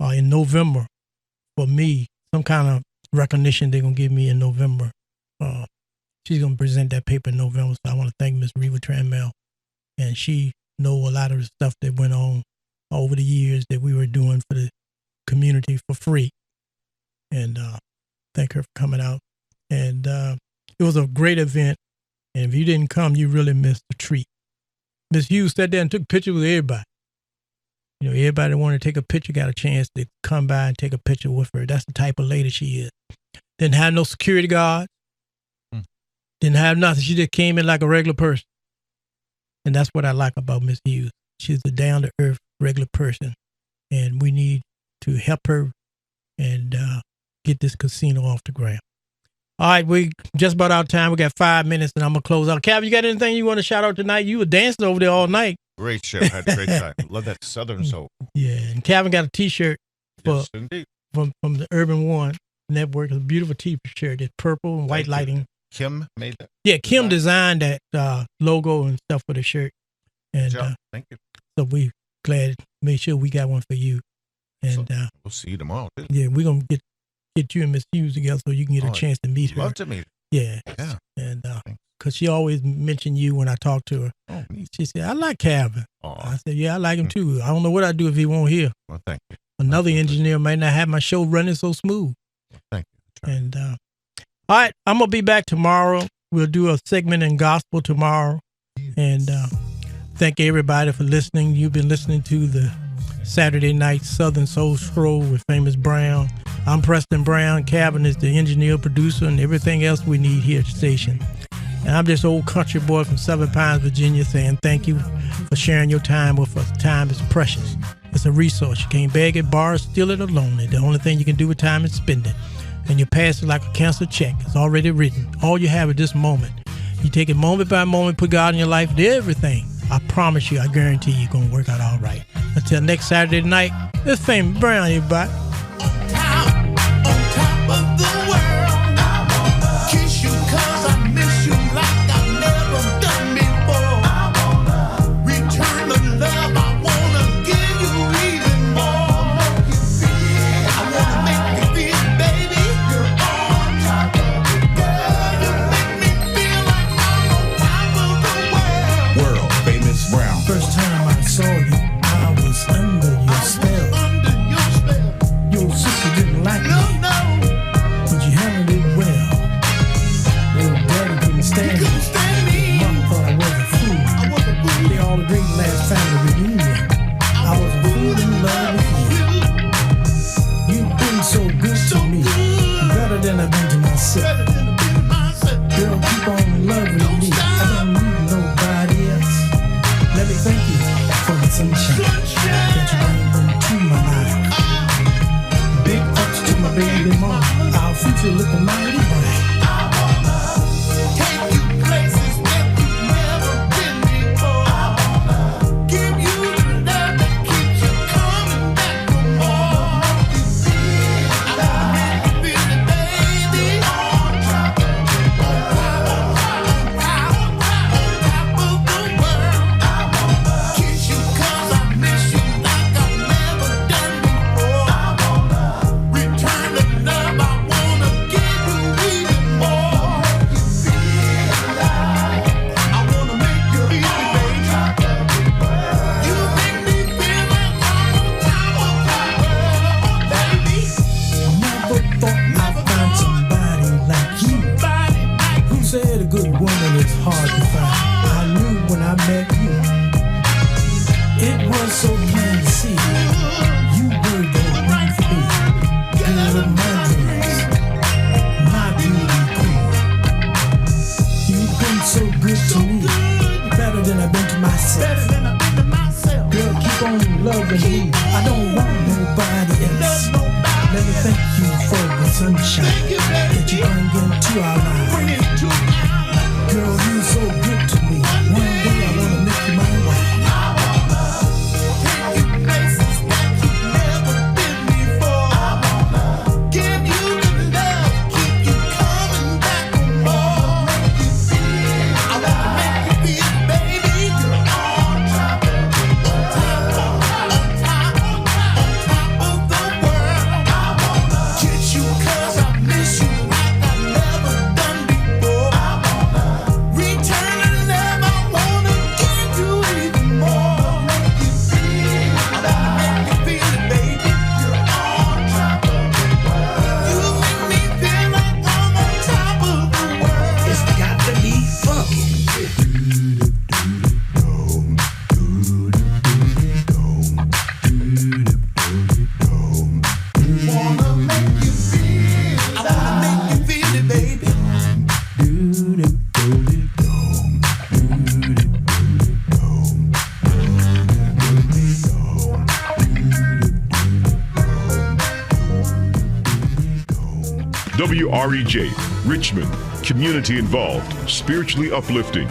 in November for me, some kind of recognition they're going to give me in November. She's going to present that paper in November. So I want to thank Miss Reva Tranmell. And she know a lot of the stuff that went on over the years that we were doing for the community for free. And thank her for coming out. And it was a great event. And if you didn't come, you really missed the treat. Miss Hughes sat there and took pictures with everybody. Everybody that wanted to take a picture got a chance to come by and take a picture with her. That's the type of lady she is. Didn't have no security guard. Didn't have nothing. She just came in like a regular person. And that's what I like about Miss Hughes. She's a down-to-earth, regular person. And we need to help her and get this casino off the ground. All right, we just about out of time. We got 5 minutes, and I'm going to close out. Cav, you got anything you want to shout out tonight? You were dancing over there all night. Great show. Had a great time. Love that Southern soul. Yeah, and Calvin got a T-shirt Yes, indeed. from the Urban One Network. It's a beautiful T-shirt. It's purple and white lighting. Kim made that? Yeah, Kim designed that logo and stuff for the shirt. And thank you. So we glad made sure we got one for you. And we'll see you tomorrow, too. Yeah, we're going to get you and Miss Hughes together so you can get a chance to meet her. Love to meet her. Yeah. Yeah. And because she always mentioned you when I talked to her. Oh, neat. She said, I like Calvin. Oh. I said, yeah, I like him too. I don't know what I'd do if he won't here. Well, thank you. Another engineer might not have my show running so smooth. Well, thank you. And all right, I'm going to be back tomorrow. We'll do a segment in gospel tomorrow. And thank everybody for listening. You've been listening to the Saturday Night Southern Soul Stroll with Famous Brown. I'm Preston Brown. Calvin is the engineer, producer, and everything else we need here at the station. And I'm just old country boy from Seven Pines, Virginia, saying thank you for sharing your time with us. Time is precious. It's a resource. You can't beg it, borrow, steal it, or loan it. The only thing you can do with time is spend it. And you pass it like a canceled check. It's already written. All you have at this moment. You take it moment by moment, put God in your life, do everything. I promise you, I guarantee you're going to work out all right. Until next Saturday night, it's Famous Brown, everybody. First time I saw you, I was under your spell. is hard to find. I knew when I met you, it was so plain to see. You were the one for me. Girl of my dreams, my beauty queen. You've been so good to me, better than I've been to myself. Girl, keep on loving me. I don't want nobody else. Let me thank you for the sunshine that you bring into our lives. Girl, you're so good to me. One day I wanna make you my wife. WREJ, Richmond, community involved, spiritually uplifting.